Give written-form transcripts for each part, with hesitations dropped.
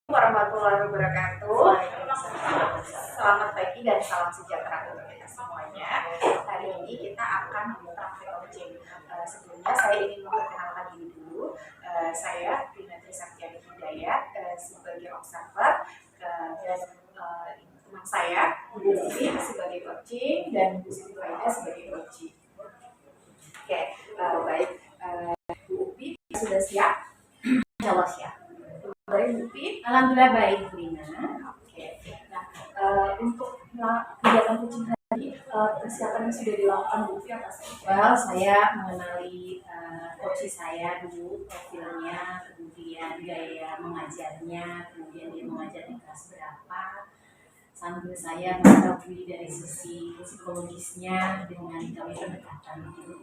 Warahmatullahi wabarakatuh. Selamat pagi dan salam sejahtera untuk kita semuanya. Hari ini kita akan mempraktek objek. Sebelumnya saya ingin memperkenalkan diri dulu. Saya Rina Trisaktiani Hidayat sebagai observer dan teman saya Bu Upi sebagai coaching dan Bu Siti Faida sebagai coaching. Oke, baik. Bu Upi sudah siap? Jawab siap. Baik, Upi. Alhamdulillah baik, Rina. Oke. Nah, untuk kegiatan coaching tadi, persiapannya sudah dilakukan Bu Upi apa saja? Well, saya mengenali coach saya dulu, profilnya, kemudian gaya mengajarnya, kemudian dia mengajar di kelas berapa, sambil saya mengetahui dari sisi psikologisnya dengan kami pendekatan gitu.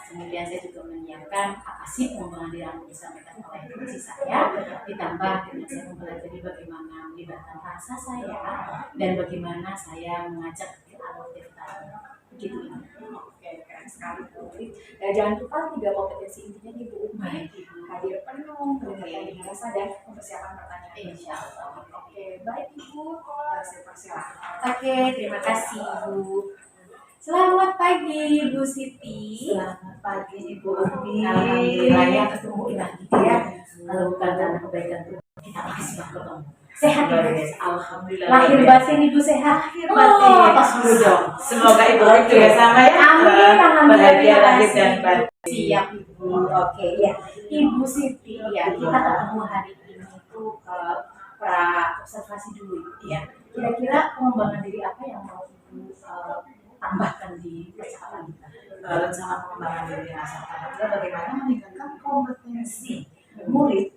Kemudian saya juga menyiapkan apa sih pengembangan diri yang disampaikan oleh coach saya, ditambah dengan saya mempelajari bagaimana melibatkan rasa saya dan bagaimana saya mengajak dialog begitu ini. Oke, keren sekali Bu Upi. Jangan lupa 3 kompetensi intinya nih Bu Upi. Hadir penuh, pendengaran dengan rasa dan mempersiapkan pertanyaan. Insya Allah. Oke, baik Ibu. Saya persilahkan. Oke, terima kasih Bu. Selamat pagi Bu Siti. Selamat pagi Ibu Upi. Alhamdulillah ya ketemu lagi ya. Kalau bukan karena kebaikan Tuhan kita pasti sudah ketemu. Sehat Ibu. Alhamdulillah. Lahir batin Ibu sehat. Lahir batin. Pas dulu dong. Semoga Ibu juga sama ya. Amin. Bahagia lahir dan batin. Siap Ibu. Oke ya. Ibu Siti ya. Kita ketemu hari ini tuh pra observasi dulu ya. Kira-kira pengembangan diri apa yang mau Ibu tambahkan di percakapan kita? Rencana pengembangan diri masyarakat adalah bagaimana meningkatkan kompetensi murid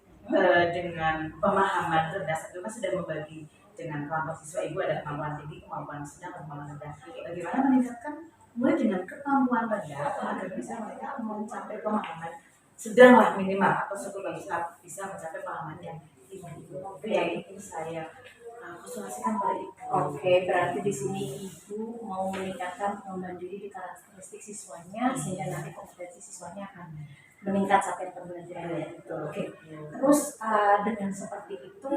dengan pemahaman rendah. Satu kan sudah membagi dengan kelompok siswa Ibu ada kemampuan tinggi, kemampuan sedang, kemampuan rendah. Bagaimana meningkatkan murid dengan kemampuan rendah agar bisa mereka mencapai pemahaman sedanglah minimal atau cukup bisa mencapai pemahaman yang tinggi. Itu yang ingin saya konsultasikan pada Ibu. Oke, berarti di sini Ibu mau meningkatkan pengembangan diri di karakteristik siswanya sehingga nanti kompetensi siswanya akan meningkat sampai pembelajaran itu. Oke. Terus dengan seperti itu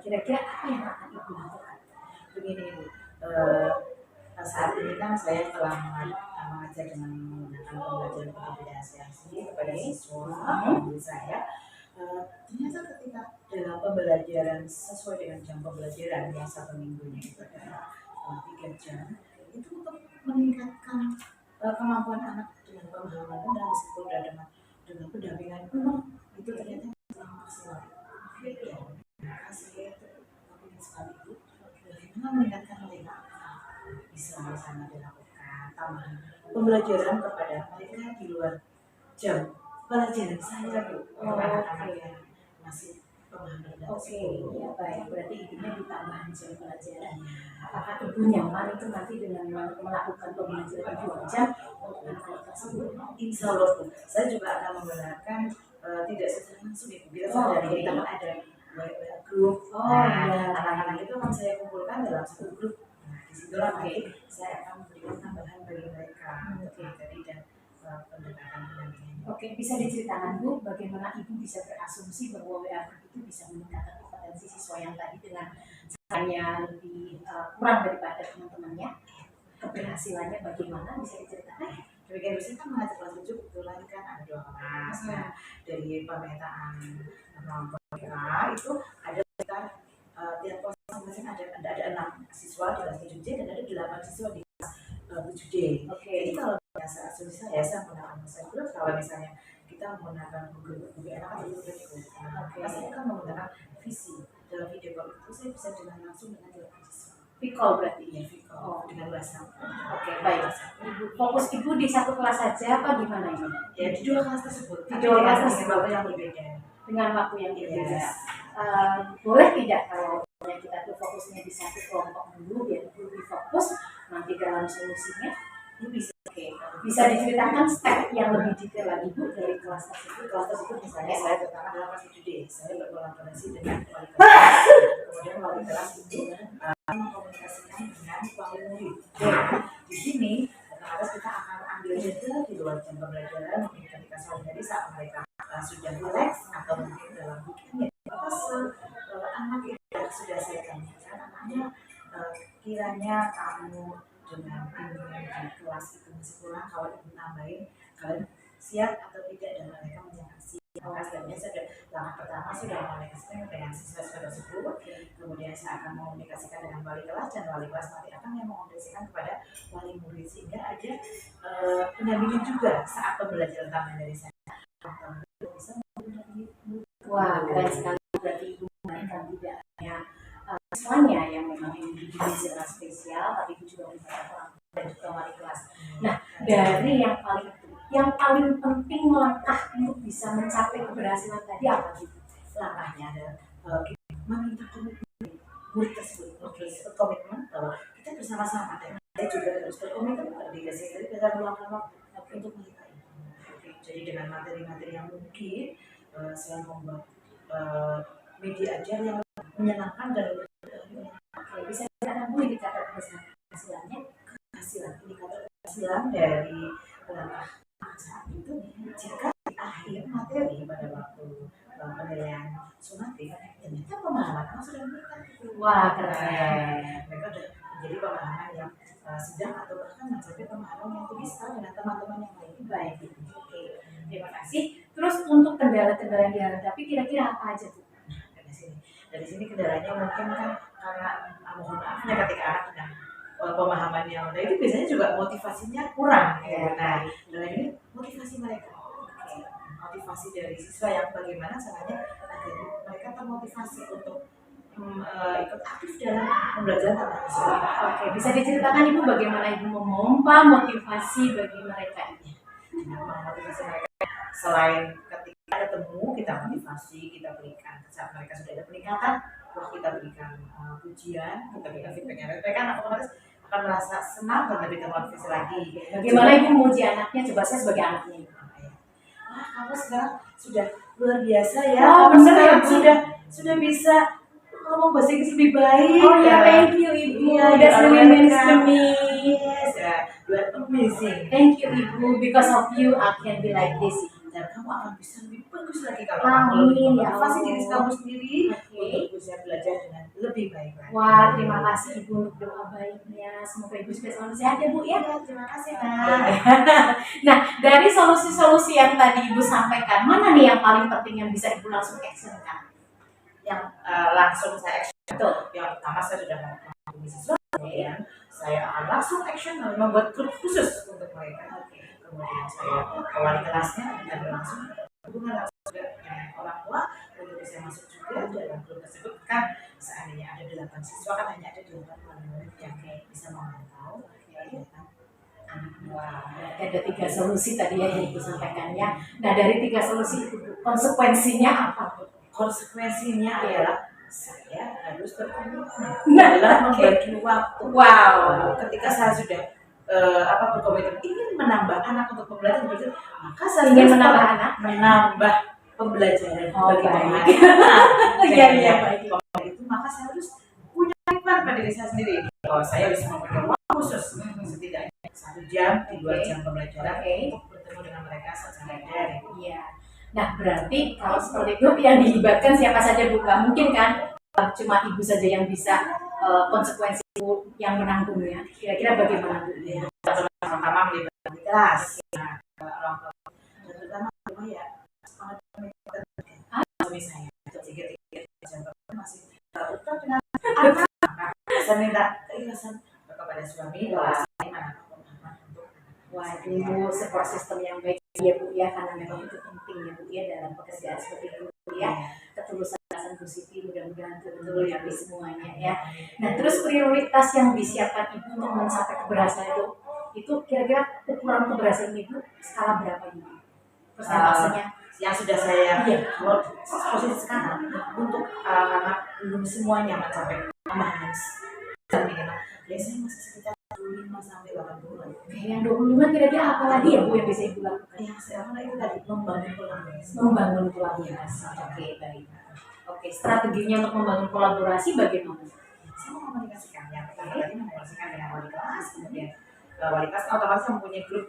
kira-kira apa yang akan Ibu lakukan? Begini Ibu, saat ini kan saya telah mengajar dengan menggunakan pembelajaran berkomunikasi kepada siswa guru saya. Ternyata ketika dalam pembelajaran sesuai dengan jam pembelajaran yang 1 minggunya itu adalah 3 jam, itu untuk meningkatkan kemampuan anak dengan pemahaman rendah meskipun sudah dengan pendampingan penuh itu ternyata kurang maksimal. Maka saya ingin sekali Bu, bagaimana meningkatkan mereka bisa sama dilakukan tambahan pembelajaran kepada mereka di luar jam pelajaran saya Bu. Anak-anak yang masih pemahaman rendah. Oke, ya baik. Berarti intinya ditambahan jam pelajaran. Apakah Ibu nyaman itu nanti dengan melakukan pembelajaran 2 jam untuk anak-anak tersebut? Insya Allah Bu, saya juga akan menggunakan tidak secara langsung Ibu. Biasa dari kita kan ada grup. Anak-anak itu kan saya kumpulkan dalam satu grup. Nah, disitulah nanti saya akan memberikan tambahan bagi mereka materi dan pendekatan pendampingan. Oke, bisa diceritakan Bu, bagaimana Ibu bisa berasumsi bahwa WA itu bisa meningkatkan kompetensi siswa yang tadi dengan caranya lebih kurang daripada teman-temannya? Keberhasilannya bagaimana? Bisa diceritakan? Demikian biasanya kan mengajar kelas 7 kebetulan kan ada 2 kelas. Nah, dari pemetaan kemampuan mereka itu ada sekitar tiap kelas masing-masing ada 6 siswa di kelas 7D dan ada 8 siswa di kelas 7D. Jadi kalau biasa asumsi saya menggunakan bahasa grup, kalau misalnya kita menggunakan Google anak atau Google Docs, saya akan menggunakan visi. Dalam video call itu saya bisa dengan langsung dengan 8 siswa. Vicol berarti ya, Vicol dengan bahasa. Oke, baik. Ibu fokus Ibu di satu kelas saja apa gimana ini? Ya di 2 kelas tersebut. Di 2 kelas tersebut yang berbeda. Dengan waktu yang berbeda. Boleh tidak kalau kita tuh fokusnya di satu kelompok dulu biar Ibu lebih fokus nanti dalam solusinya? Ini bisa diceritakan step yang lebih detail lagi Bu dari kelas tersebut. Kelas tersebut misalnya saya terutama dalam kelas 7D, saya berkolaborasi dengan wali kelas. Kemudian wali kelas itu mengkomunikasikan dengan wali murid. Di sini otomatis kita akan ambil jeda di luar jam pembelajaran mungkin ketika sehari-hari saat mereka sudah relax atau mungkin dalam weekend. Anak kalian siap atau tidak, dan mereka menyatakan siap. Maka sebenarnya langkah pertama sudah komunikasikan dengan siswa-siswa tersebut, kemudian saya akan komunikasikan dengan wali kelas, dan wali kelas nanti akan yang mengomunikasikan kepada wali murid, sehingga ada pendampingan juga saat pembelajaran tambahan dari saya. Bisa mendampingi. Wah, keren sekali. Berarti ibu memberikan tidak hanya siswanya yang memang ini sangat spesial, tapi ibu juga memberikan orang tua dan juga wali kelas. Nah, dari yang paling penting langkah untuk bisa mencapai keberhasilan tadi apa sih? Langkahnya adalah meminta komitmen murid tersebut. Komitmen bahwa kita bersama-sama, dan saya juga harus berkomitmen dikasih dari dalam meluangkan waktu untuk mereka itu. Jadi dengan materi-materi yang mungkin saya membuat media ajar yang menyenangkan dan Bisa dikatakan Bu indikator keberhasilannya? Indikator keberhasilan dari langkah saat itu, jika di akhir materi pada waktu penilaian sumatif ternyata pemahaman anak sudah diberikan. Wah, keren. Mereka sudah menjadi pemahaman yang sedang atau bahkan mencapai pemahaman yang tinggi sekali dengan teman-teman yang lain. Baik, oke, terima kasih. Terus untuk kendala-kendala yang dihadapi kira-kira apa aja tuh? Dari sini kendalanya mungkin kan karena mohon maafnya ketika anak dengan pemahaman yang udah itu biasanya juga motivasinya kurang. Nah, dalam ini motivasi mereka, motivasi dari siswa yang bagaimana caranya agar mereka termotivasi untuk ikut aktif dalam pembelajaran tatap muka. Oke, bisa diceritakan Ibu bagaimana Ibu memompa motivasi bagi mereka ini? Memotivasi mereka selain ketika ketemu kita motivasi, kita berikan saat mereka sudah ada peningkatan, wah kita berikan pujian, kita berikan feedbacknya, mereka kan otomatis akan merasa senang dan lebih termotivasi lagi. Bagaimana Ibu memuji anaknya? Coba saya sebagai anaknya. Wah, kamu sekarang sudah luar biasa ya. Oh, kamu bener sekarang ya, sudah bisa ngomong bahasa Inggris lebih baik. Oh ya, thank you Ibu. That's really means to me. Yes, you are amazing. Thank you Ibu. Because of you, I can be like this. Dan kamu akan bisa lebih bagus lagi kalau Amin, kamu ya motivasi Allah. diri kamu sendiri Oke. untuk bisa belajar dengan lebih baik lagi. Wah, terima kasih Ibu untuk doa baiknya. Semoga Ibu selalu sehat ya Bu ya. Terima kasih Nah, dari solusi-solusi yang tadi Ibu sampaikan, mana nih yang paling penting yang bisa Ibu langsung actionkan? Yang langsung saya action. Betul. Yang pertama saya sudah menghubungi siswa, kemudian saya akan langsung action membuat grup khusus untuk mereka. Kemudian saya ke wali kelasnya, kita langsung hubungan langsung juga dengan orang tua untuk bisa masuk juga dalam grup tersebut. Kan seandainya ada 8 siswa kan hanya ada 8 murid yang bisa memantau kegiatan anak. Wah, ada 3 solusi tadi yang Ibu sampaikan ya. Nah, dari 3 solusi itu konsekuensinya apa? Konsekuensinya adalah saya harus berkomitmen dalam membagi waktu. Wow. Ketika saya sudah berkomitmen ingin menambah anak untuk pembelajaran, maka saya ingin harus menambah anak, menambah pembelajaran bagi anak. Iya, baik. Itu maka saya harus punya komitmen pada diri saya sendiri. Kalau saya bisa memberikan waktu khusus setidaknya 1 jam di 2 jam pembelajaran untuk bertemu dengan mereka secara daring. Iya. Nah, berarti kalau seperti itu yang dilibatkan siapa saja Bu? Gak mungkin kan cuma Ibu saja yang bisa konsekuensi yang menanggungnya. Kira-kira bagaimana Bu? Pertama melibatkan kelas. Nah, orang tua terutama rumah ya suami saya masih utang dengan anak. Saya minta keikhlasan kepada suami bahwa saya anak untuk Waduh, support system yang baik ya Bu ya, karena memang itu penting ya Bu ya dalam pekerjaan seperti itu ya. Ketulusan positif mudah-mudahan betul ya di semuanya ya. Nah, terus prioritas yang disiapkan Ibu untuk mencapai keberhasilan itu kira-kira ukuran keberhasilan Ibu skala berapa Ibu? Persentasenya yang sudah saya posisi sekarang untuk anak belum semuanya mencapai pemahaman minimal biasanya masih sekitar 25 sampai 80. Yang 25 kira-kira apa lagi ya Bu yang bisa Ibu lakukan? Yang saya itu tadi membangun kolaborasi. Membangun kolaborasi. Oke, baik. Oke, strateginya untuk membangun kolaborasi bagaimana? Saya mengomunikasikan yang pertama tadi mengomunikasikan dengan wali kelas, kemudian wali kelas otomatis mempunyai grup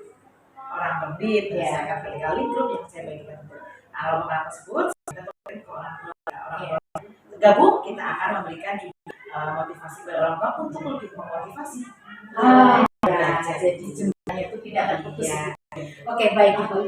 orang pembit, saya akan pilih kali grup yang saya bagikan untuk orang tersebut, kita ke orang tua gabung, kita akan memberikan juga motivasi kepada orang tua untuk lebih memotivasi. Jadi jumlahnya itu tidak terputus. Oke, baik Ibu.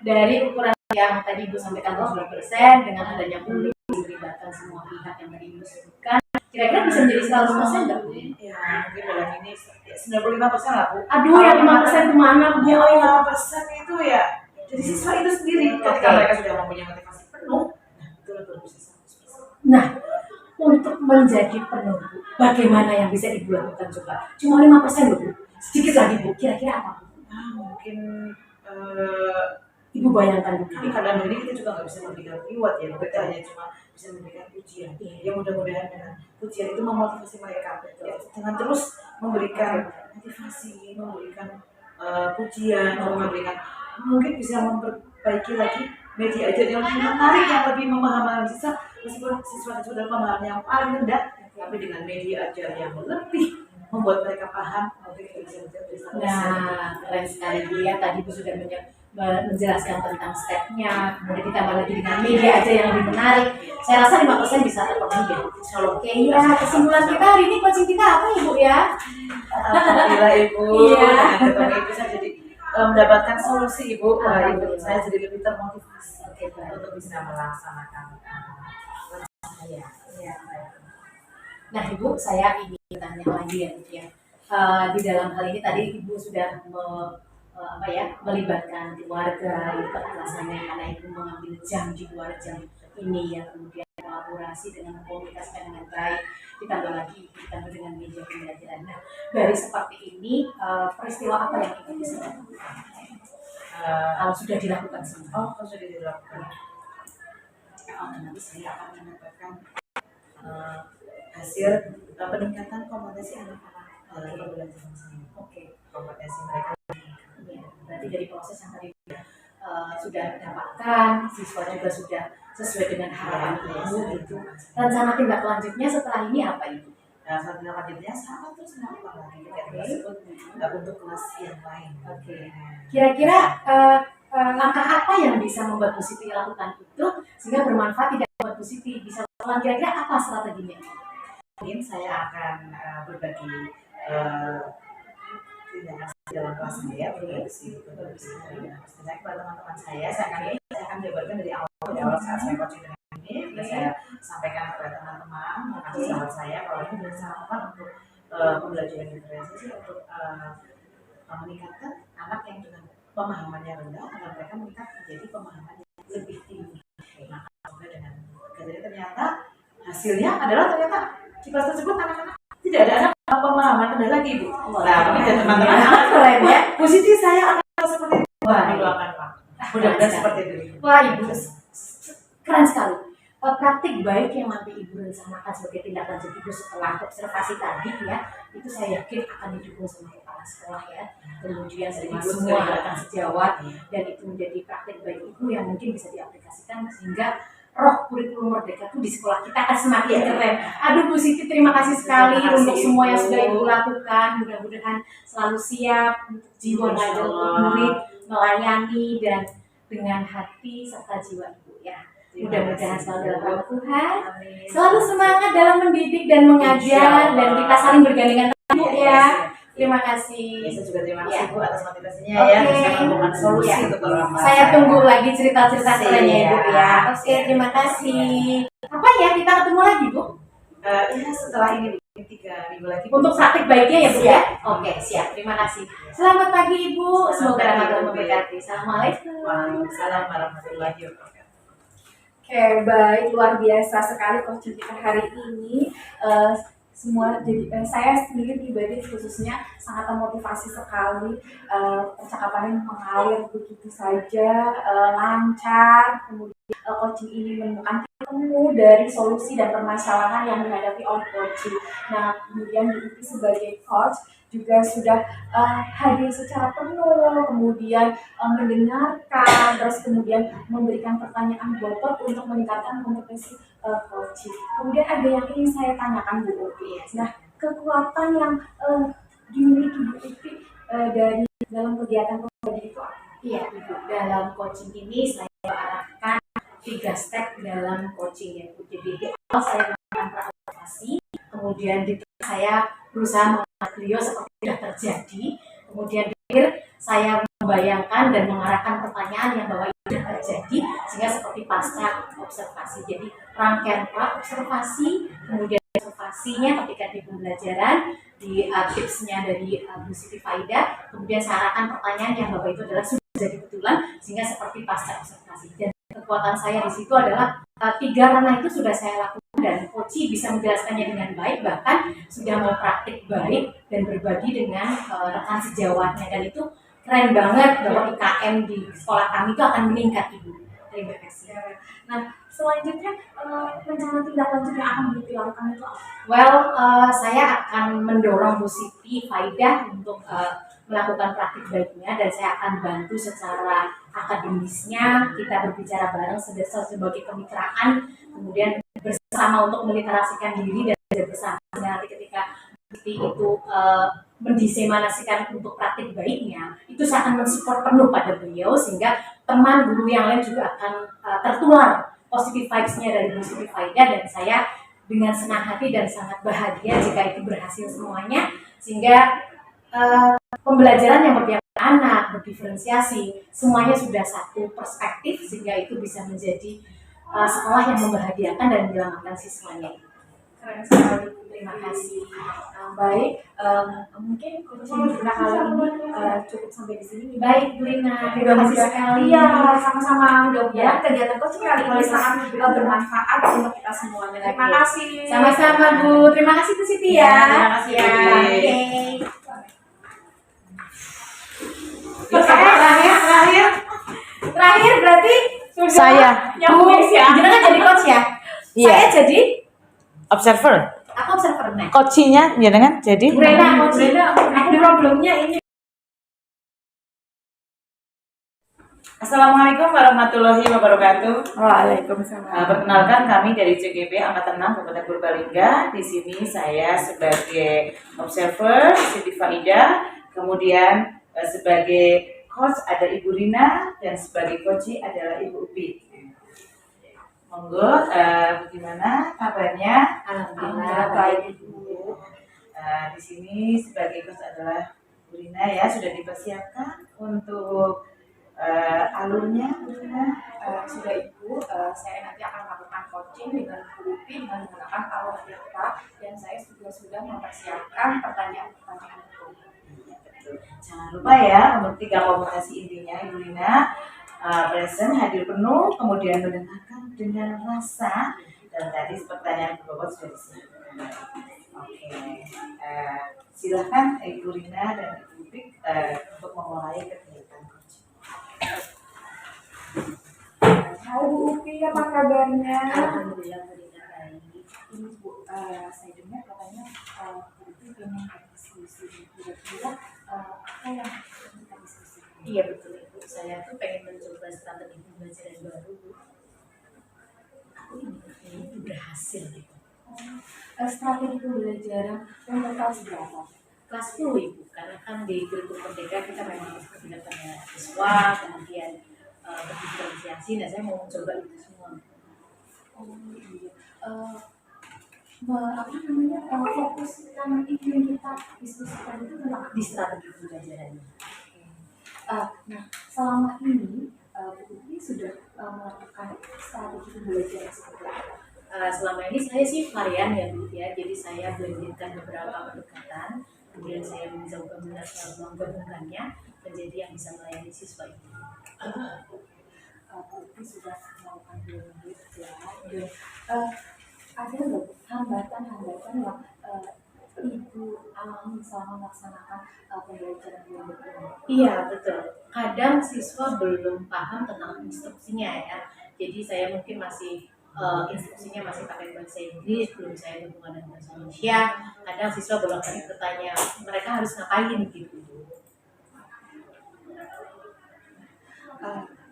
Dari ukuran yang tadi Ibu sampaikan 70% dengan adanya pulih melibatkan semua pihak yang tadi Ibu sebutkan, kira-kira bisa menjadi 100% nggak Bu? Ya, mungkin dalam ini ya 95% lah Bu. Aduh, yang 5% kemana Bu? Yang 5% itu ya jadi siswa itu sendiri. Ketika mereka sudah mempunyai motivasi penuh, nah itu lebih bisa 100%. Nah, untuk menjadi penuh Bu, bagaimana yang bisa Ibu lakukan coba? Cuma 5% loh Bu. Sedikit lagi Bu, kira-kira apa? Mungkin Ibu bayangkan Bu. kadang ini kita juga nggak bisa memberikan reward ya, kita hanya cuma bisa memberikan pujian. Ya mudah-mudahan dengan pujian itu memotivasi mereka ya, dengan terus memberikan motivasi, memberikan pujian, memberikan mungkin bisa memperbaiki lagi media ajar yang lebih menarik, yang lebih memahami siswa, meskipun siswa itu dalam pemahaman yang paling rendah, tapi dengan media ajar yang lebih membuat mereka paham, mungkin kita bisa menjadi. Nah, keren sekali Bu ya. Tadi Bu sudah menjelaskan tentang stepnya, kemudian ditambah lagi dengan media aja yang lebih menarik. Saya rasa 5% bisa terpenuhi ya. Oke, ya. Kesimpulan kita hari ini coaching kita apa Ibu ya? Alhamdulillah Ibu, Iya. dengan Ibu saya jadi mendapatkan solusi Ibu. Ibu saya jadi lebih termotivasi untuk bisa melaksanakan saya. Ya. Nah Ibu, saya ingin tanya lagi ya Bu ya. Di dalam hal ini tadi Ibu sudah melibatkan keluarga, keikhlasannya karena Ibu mengambil jam di luar jam ini ya, kemudian kolaborasi dengan komunikasi dengan baik, ditambah lagi ditambah dengan media pembelajaran. Nah, dari seperti ini peristiwa apa yang Ibu bisa lakukan? Kalau sudah dilakukan semua? Kalau sudah dilakukan, nanti saya akan mendapatkan hasil peningkatan kompetensi anak-anak dalam belajar saya. Oke, kompetensi mereka. Ya, berarti dari proses yang tadi sudah dapatkan, siswa juga sudah sesuai dengan harapan Ibu gitu. Rencana tindak lanjutnya setelah ini apa Ibu? Nah, saat tindak lanjutnya sama terus melakukan lagi tersebut untuk kelas yang lain. Oke. Kira-kira langkah apa yang bisa membuat Bu Siti lakukan itu sehingga bermanfaat tidak membuat Bu Siti bisa lakukan? Kira-kira apa strateginya? Mungkin saya akan berbagi tindakan dalam kelas saya, berbagi kepada teman-teman saya. Saya akan jabarkan dari awal saat saya coaching dengan ini, saya sampaikan kepada teman-teman, mengasih sahabat saya kalau ini bisa lakukan untuk pembelajaran diferensiasi untuk meningkatkan anak yang dengan pemahamannya rendah agar mereka meningkat menjadi pemahaman yang lebih tinggi. Maka juga dengan jadi ternyata hasilnya adalah ternyata di kelas tersebut anak-anak tidak ada anak pemahaman rendah lagi Bu. Nah, ini dan teman-teman keren ya. Positif saya akan seperti itu. Wah, doakan Pak. Mudah-mudahan seperti itu. Wah Ibu, keren sekali. Praktik baik yang nanti Ibu rencanakan sebagai tindak lanjut Ibu setelah observasi tadi ya, itu saya yakin akan didukung sama kepala sekolah ya. Kemudian Ibu semua akan sejawat dan itu menjadi praktik baik Ibu yang mungkin bisa diaplikasikan sehingga roh kurikulum merdeka itu di sekolah kita akan semakin keren. Aduh Bu Siti, terima kasih sekali untuk semua yang sudah Ibu lakukan. Mudah-mudahan selalu siap untuk jiwa ngajar untuk murid, melayani dan dengan hati serta jiwa Ibu ya. Mudah-mudahan selalu dalam rahmat Tuhan, selalu semangat dalam mendidik dan mengajar dan kita saling bergandengan tangan ya. Terima kasih. Saya juga terima kasih Bu atas motivasinya ya, bisa menemukan solusi untuk orang. Saya tunggu lagi cerita-cerita kerennya Ibu ya. Oke, terima kasih. Apa ya, kita ketemu lagi Bu? Ya setelah ini 3 minggu lagi. Untuk praktik baiknya ya Bu ya. Oke, siap. Terima kasih. Selamat pagi Ibu. Semoga rahmat Tuhan memberkati. Assalamualaikum. Waalaikumsalam warahmatullahi wabarakatuh. Oke, baik, luar biasa sekali coaching kita hari ini. Semua jadi saya sendiri pribadi khususnya sangat termotivasi sekali, percakapannya mengalir begitu saja, lancar. Kemudian coaching ini menemukan temu dari solusi dan permasalahan yang dihadapi oleh coaching. Nah, kemudian Ibu sebagai coach juga sudah hadir secara penuh, kemudian mendengarkan, terus kemudian memberikan pertanyaan bobot untuk meningkatkan kompetensi coaching. Kemudian ada yang ingin saya tanyakan Bu Upi. Nah, kekuatan yang dimiliki Bu Upi dari dalam kegiatan coaching itu apa? Iya Ibu, dalam coaching ini saya arahkan 3 step dalam coaching ya Bu. Jadi di awal saya melakukan observasi, kemudian di tengah saya berusaha mengenal beliau seperti sudah terjadi, kemudian di akhir saya membayangkan dan mengarahkan pertanyaan yang Bapak Ibu sudah terjadi, sehingga seperti pasca observasi. Jadi rangkaian observasi, kemudian observasinya ketika di pembelajaran, di tipsnya dari Bu Siti Faida, kemudian saya arahkan pertanyaan yang Bapak Ibu adalah sudah jadi betulan, sehingga seperti pasca observasi. Dan kekuatan saya di situ adalah 3 ranah itu sudah saya lakukan dan Koci bisa menjelaskannya dengan baik, bahkan sudah mau praktik baik dan berbagi dengan rekan sejawatnya, dan itu keren banget bahwa IKM di sekolah kami itu akan meningkat, Ibu. Terima kasih. Nah, selanjutnya rencana tindak lanjut yang akan dilakukan itu apa? Well, saya akan mendorong Bu Siti Faidah untuk melakukan praktik baiknya, dan saya akan bantu secara akademisnya. Kita berbicara bareng sebagai kemitraan, kemudian bersama untuk meliterasikan diri dan belajar bersama. Nanti ketika Siti itu mendiseminasikan untuk praktik baiknya, itu saya akan mensupport penuh pada beliau, sehingga teman guru yang lain juga akan tertular positive vibes-nya dari Bu Siti Faidah, dan saya dengan senang hati dan sangat bahagia jika itu berhasil semuanya, sehingga pembelajaran yang berpihak ke anak, berdiferensiasi, semuanya sudah satu perspektif, sehingga itu bisa menjadi sekolah yang membahagiakan dan menyelamatkan siswanya. Keren sekali. Terima kasih. Baik, mungkin coaching kita kali ini cukup sampai di sini. Baik, Bu Lina, terima kasih sekali. Iya, sama-sama. Mudah-mudahan kegiatan coaching kali ini sangat bermanfaat untuk kita semuanya. Terima kasih. Sama-sama, Bu. Terima kasih Bu Siti ya. Terima kasih, Bu. Oke. Terakhir berarti Saya. yang Bu jenengan jadi coach ya? Iya. Saya jadi Observer. aku observer nih. Coachingnya jenengan jadi. Bu Rena, coach. Aku problemnya ini. Assalamualaikum warahmatullahi wabarakatuh. Waalaikumsalam. Perkenalkan, kami dari CGP Angkatan 6 Kabupaten Purbalingga. Di sini saya sebagai observer Siti Faida, kemudian sebagai coach ada Ibu Rina, dan sebagai coach adalah Ibu Upi. Monggo, bagaimana kabarnya? Alhamdulillah baik, Ibu. Di sini sebagai coach adalah Bu Rina ya, sudah dipersiapkan untuk alurnya, Bu Rina. Sudah Ibu, saya nanti akan melakukan coaching dengan Bu Upi dengan menggunakan alur kita, dan saya juga sudah mempersiapkan pertanyaan-pertanyaan itu. Jangan lupa ya untuk 3 kompetensi intinya, Ibu Rina. Present, hadir penuh, kemudian mendengarkan dengan rasa, dan tadi pertanyaan berbobot sudah disiapkan. Oke, silahkan Ibu Rina dan Ibu Pik untuk memulai kegiatan coaching. Hai Bu Upi, apa kabarnya? Alhamdulillah Bu Rena baik. Ini Bu, saya dengar katanya Bu Upi pengen diskusi, kira-kira apa yang kita diskusikan? Iya betul Ibu, saya tuh pengen mencoba strategi pembelajaran baru, Bu. Aku ini berhasil gitu. Strategi pembelajaran untuk kelas berapa? Kelas 10 Ibu, karena kan di kurikulum merdeka kita memang harus kebijakannya siswa, kemudian berdiferensiasi, nah saya mau mencoba itu semua. Oh iya. Apa namanya, fokus yang ingin kita diskusikan itu tentang Di strategi pembelajarannya. nah, selama ini Bu Upi sudah melakukan strategi pembelajaran seperti apa? Selama ini saya sih varian ya Bu ya, jadi saya blendingkan beberapa pendekatan, kemudian saya mencoba menggabungkannya menjadi yang bisa melayani siswa itu. Bu Upi sudah melakukan blending ya, dan ada nggak hambatan-hambatan yang Ibu alami selama melaksanakan pembelajaran blending ini? Iya betul. Kadang siswa belum paham tentang instruksinya ya. Jadi saya mungkin masih instruksinya masih pakai bahasa Inggris, belum saya hubungan dengan bahasa Indonesia. Kadang siswa bolak-balik bertanya, mereka harus ngapain gitu.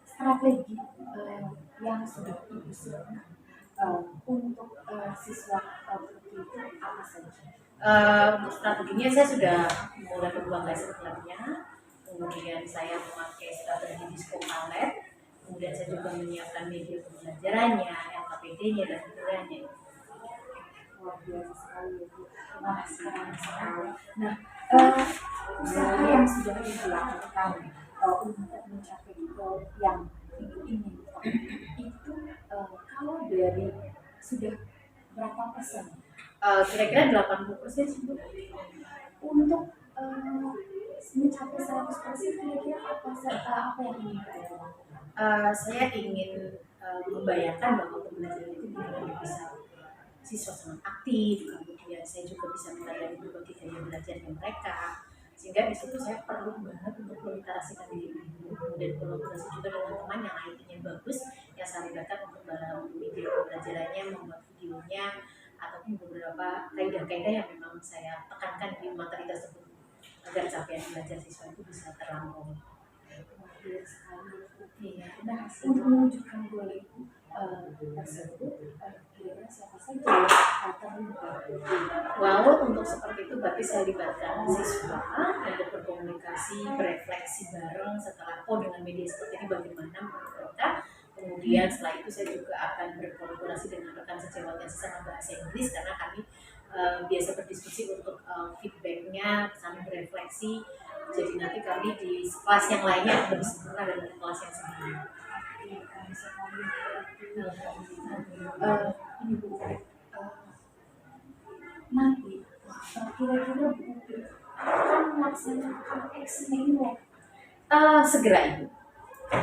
Strategi yang sudah Ibu siapkan untuk siswa itu apa saja? Strateginya saya sudah mulai berbuat lesson plan-nya, kemudian saya memakai strategi disco palet, kemudian saya juga menyiapkan media pembelajarannya, LKPD-nya dan ukurannya. Luar biasa sekali ya Bu. Terima kasih sekali. Nah, usaha yang sudah Ibu lakukan untuk mencapai goal yang ibu inginkan itu kalau dari sudah berapa persen? Kira-kira 80% sih, Bu. Untuk mencapai 100% kira-kira apa yang ingin kalian lakukan? Saya ingin membayangkan bahwa pembelajaran itu benar-benar bisa siswa sangat aktif, kemudian saya juga bisa melayani berbagai gaya belajarnya mereka, sehingga di situ saya perlu banget untuk meliterasikan diri ibu dan kolaborasi juga dengan teman yang IT-nya bagus, yang saya libatkan untuk dalam video pembelajarannya, membuat videonya, ataupun beberapa kaidah-kaidah yang memang saya tekankan di materi tersebut agar capaian belajar siswa itu bisa terlampaui. Iya, nah untuk mewujudkan goal itu tersebut kira-kira siapa saja yang terlibat? Well, untuk seperti itu berarti saya libatkan siswa untuk berkomunikasi, berefleksi bareng setelah dengan media seperti ini bagaimana menurut mereka. Kemudian setelah itu saya juga akan berkolaborasi dengan rekan sejawat yang sesama bahasa Inggris karena kami biasa berdiskusi untuk feedbacknya, saling berefleksi. Jadi nanti kami di kelas yang lainnya akan lebih sempurna dari kelas yang sebelumnya. Ini Bu, nanti kira-kira Bu akan melaksanakan action ini segera Ibu.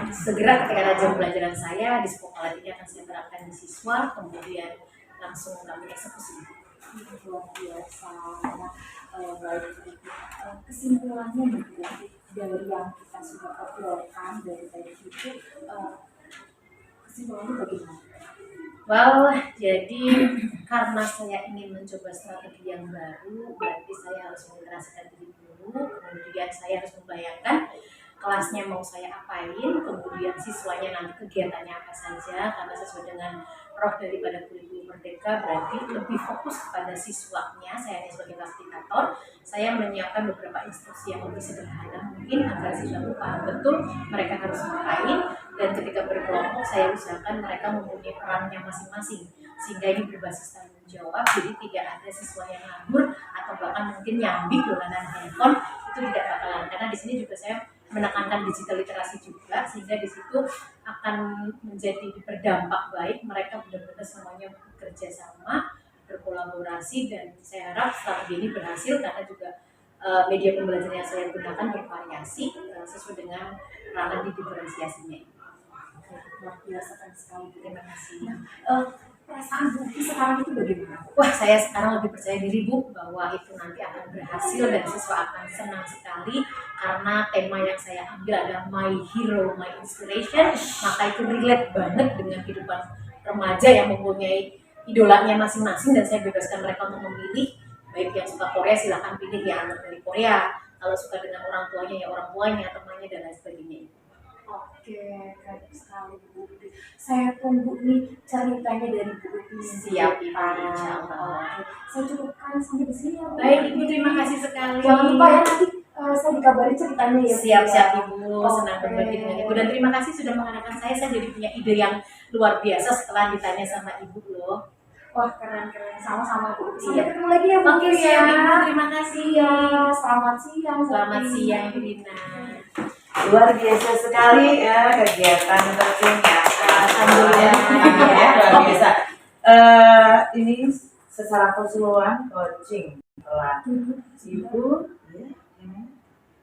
Segera ketika jam pelajaran saya di sekolah ini akan saya terapkan di siswa, kemudian langsung kami eksekusi. Luar biasa. Baik, kesimpulannya dari yang kita sudah obrolkan dari tadi itu, kesimpulannya bagaimana? Well, jadi karena saya ingin mencoba strategi yang baru, berarti saya harus meliterasikan diri dulu, kemudian saya harus membayangkan kelasnya mau saya apain, kemudian siswanya nanti kegiatannya apa saja, karena sesuai dengan roh daripada kurikulum Merdeka berarti lebih fokus kepada siswanya. Saya sebagai fasilitator, saya menyiapkan beberapa instruksi yang lebih sederhana mungkin agar siswa itu paham betul mereka harus ngapain, dan ketika berkelompok saya usahakan mereka mempunyai perannya masing-masing sehingga ini berbasis tanggung jawab, jadi tidak ada siswa yang nganggur atau bahkan mungkin nyambi dolanan handphone, itu tidak bakalan, karena di sini juga saya menekankan digital literasi juga sehingga di situ akan menjadi berdampak baik, mereka benar-benar semuanya bekerja sama, berkolaborasi, dan saya harap strategi ini berhasil karena juga media pembelajaran yang saya gunakan bervariasi sesuai dengan ranah di diferensiasinya. Luar biasa sekali, terima kasih. Perasaan Bu sekarang itu bagaimana? Wah, saya sekarang lebih percaya diri Bu bahwa itu nanti akan berhasil dan siswa akan senang sekali karena tema yang saya ambil adalah My Hero, My Inspiration, maka itu relate banget dengan kehidupan remaja yang mempunyai idolanya masing-masing dan saya bebaskan mereka untuk memilih, baik yang suka Korea silahkan pilih ya anak dari Korea, kalau suka dengan orang tuanya ya orang tuanya, temannya dan lain sebagainya. Oke, keren sekali Bu Uti. Saya tunggu nih ceritanya dari Bu Uti. Siap, Pak. Saya cukupkan sampai di sini ya Bu. Baik Ibu, terima kasih sekali. Jangan lupa ya nanti saya dikabari ceritanya ya. Siap Ibu, senang berbagi dengan Ibu dan terima kasih sudah mengadakan saya. Saya jadi punya ide yang luar biasa setelah ditanya sama Ibu loh. Wah, keren. Sama-sama Bu Uti. Sampai ketemu lagi ya Bu. Oke, siap Ibu, terima kasih ya. Selamat siang. Selamat siang Ibu Dina. Luar biasa sekali ya kegiatan terjunnya. Alhamdulillah. Ya, luar biasa. Ini secara keseluruhan coaching telah Ibu ya,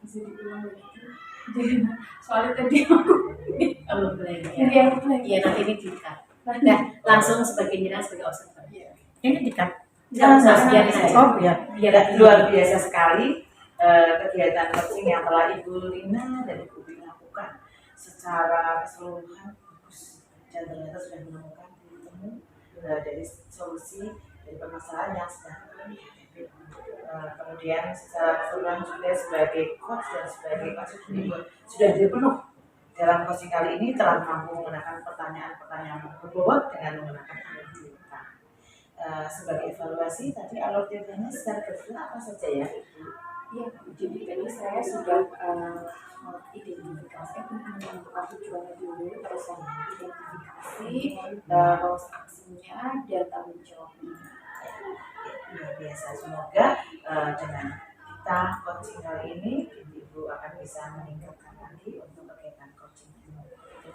Bisa diulang lagi. Soalnya tadi aku belum iya nanti ini dikat. Nah, langsung sebagai jenderal sebagai observer. ini dekat. Biar Luar biasa sekali kegiatan coaching yang telah Ibu Lina dan Ibu Bi lakukan secara keseluruhan bagus dan ternyata sudah menemukan temu dari solusi dari permasalahan yang sedang kami hadapi. Kemudian secara keseluruhan juga sebagai coach dan sebagai konsultan sudah dipenuh dalam coaching kali ini telah mampu menggunakan pertanyaan-pertanyaan berbobot dengan menggunakan alur. Sebagai evaluasi tadi alur ceritanya secara keseluruhan apa saja ya? Ya, jadi tadi saya sudah identifikasi menentukan tujuannya dulu, terus identifikasi, terus aksinya dan tanggung jawabnya. Luar biasa, semoga dengan kita coaching kali ini Ibu akan bisa meningkatkan lagi lagi untuk kegiatan coaching. Terima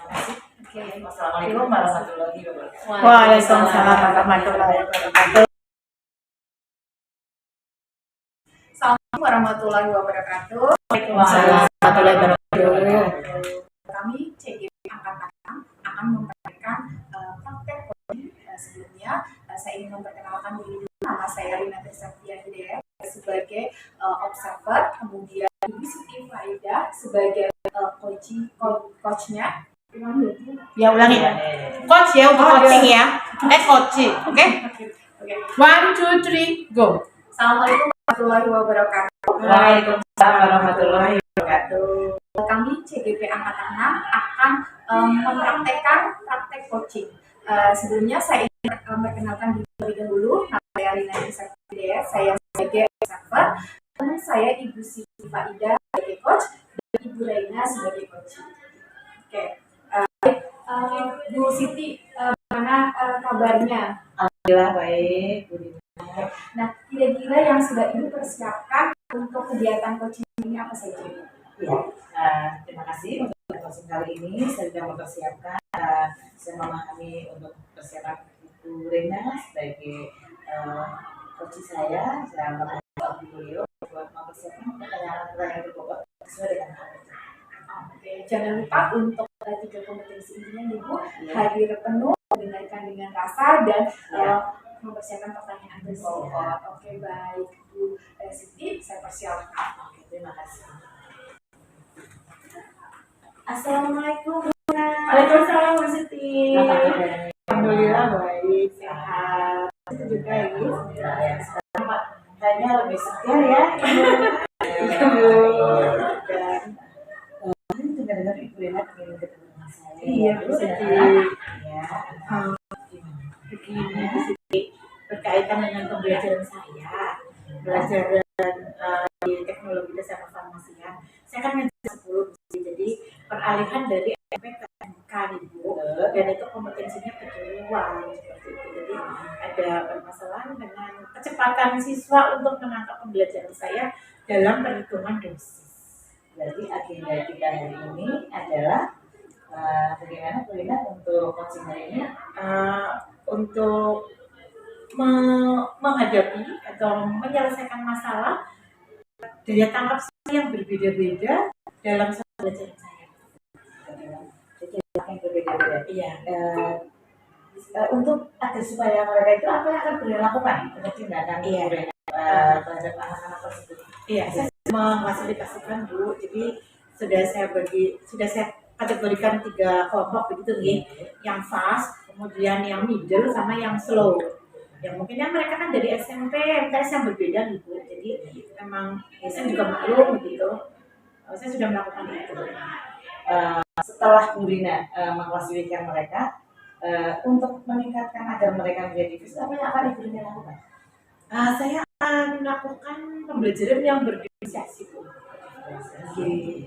kasih. Oke. Wassalamualaikum warahmatullahi wabarakatuh. Waalaikumsalam warahmatullahi wabarakatuh. Assalamualaikum warahmatullahi wabarakatuh. Waalaikumsalam warahmatullahi wabarakatuh. Kami CGP Angkatan 6 akan memberikan praktek coding. Sebelumnya saya ingin memperkenalkan diri dulu. Nama saya Rina Trisaktia Hidayat sebagai observer, kemudian Ibu Siti Faida sebagai coachnya. Ya ulangi. Coach ya untuk coaching ya. Coaching. Oke. Oke. 1, 2, 3, go. Assalamualaikum warahmatullahi wabarakatuh. Waalaikumsalam warahmatullahi wabarakatuh. Kami CGP Angkatan 6 akan mempraktekkan praktek coaching. Sebelumnya saya ingin memperkenalkan diri terlebih dahulu. Nama saya Rina Trisaktia, saya sebagai observer. Teman saya Ibu Siti Faida sebagai coach dan Ibu Raina sebagai coach. Oke. Bu Siti, bagaimana kabarnya? Alhamdulillah baik, Bu Dina. Nah, kira-kira yang sudah Ibu persiapkan untuk kegiatan coaching ini apa saja? Ya, terima kasih untuk coaching kali ini. Saya sudah mempersiapkan, saya memahami untuk persiapan Ibu Rena sebagai coach saya memahami beliau buat mempersiapkan pertanyaan-pertanyaan yang berbobot sesuai dengan hal itu. Oke, jangan lupa untuk 3 kompetensi intinya Ibu, hadir penuh, mendengarkan dengan rasa, dan mempersiapkan pertanyaan berbobot. Oke, baik Bu Siti, saya persilakan. Oke, terima kasih. Assalamualaikum. Waalaikumsalam Bu Siti. Apa kabarnya? Alhamdulillah baik, sehat. Itu juga ini. Ya, sekarang Pak, kayaknya lebih segar ya. Dengar-dengar Ibu Rena ingin ketemu dengan saya. Iya, Bu Siti. Ya. Begini Bu Siti, berkaitan dengan pembelajaran saya, pelajaran di teknologi dasar kefarmasian. Saya kan ngajar 10 Bu Siti, jadi peralihan dari SMP ke SMK nih Bu, dan itu kompetensinya kejuruan seperti itu. Jadi ada permasalahan dengan kecepatan siswa untuk menangkap pembelajaran saya dalam perhitungan dosis. Berarti agenda kita hari ini adalah bagaimana Bu Rena untuk coaching hari ini? Untuk menghadapi atau menyelesaikan masalah daya tangkap saya yang berbeda-beda dalam satu pelajaran saya. Jadi yang berbeda-beda. Iya. Untuk agar supaya mereka itu apa yang akan beliau lakukan untuk tindakan Iya. Bu Rena terhadap anak-anak tersebut? Iya, saya memfasilitasikan Bu. Jadi sudah saya kategorikan 3 kelompok begitu nih. Yang fast, kemudian yang middle, sama yang slow. Yang mungkinnya mereka kan dari SMP, MTS yang berbeda nih Bu. Jadi memang saya juga maklum gitu. Saya sudah melakukan itu. Setelah Bu Rena mengklasifikasikan mereka untuk meningkatkan agar mereka menjadi fisik, apa yang akan Ibu Rena lakukan? Saya akan melakukan pembelajaran yang berdiferensiasi Bu.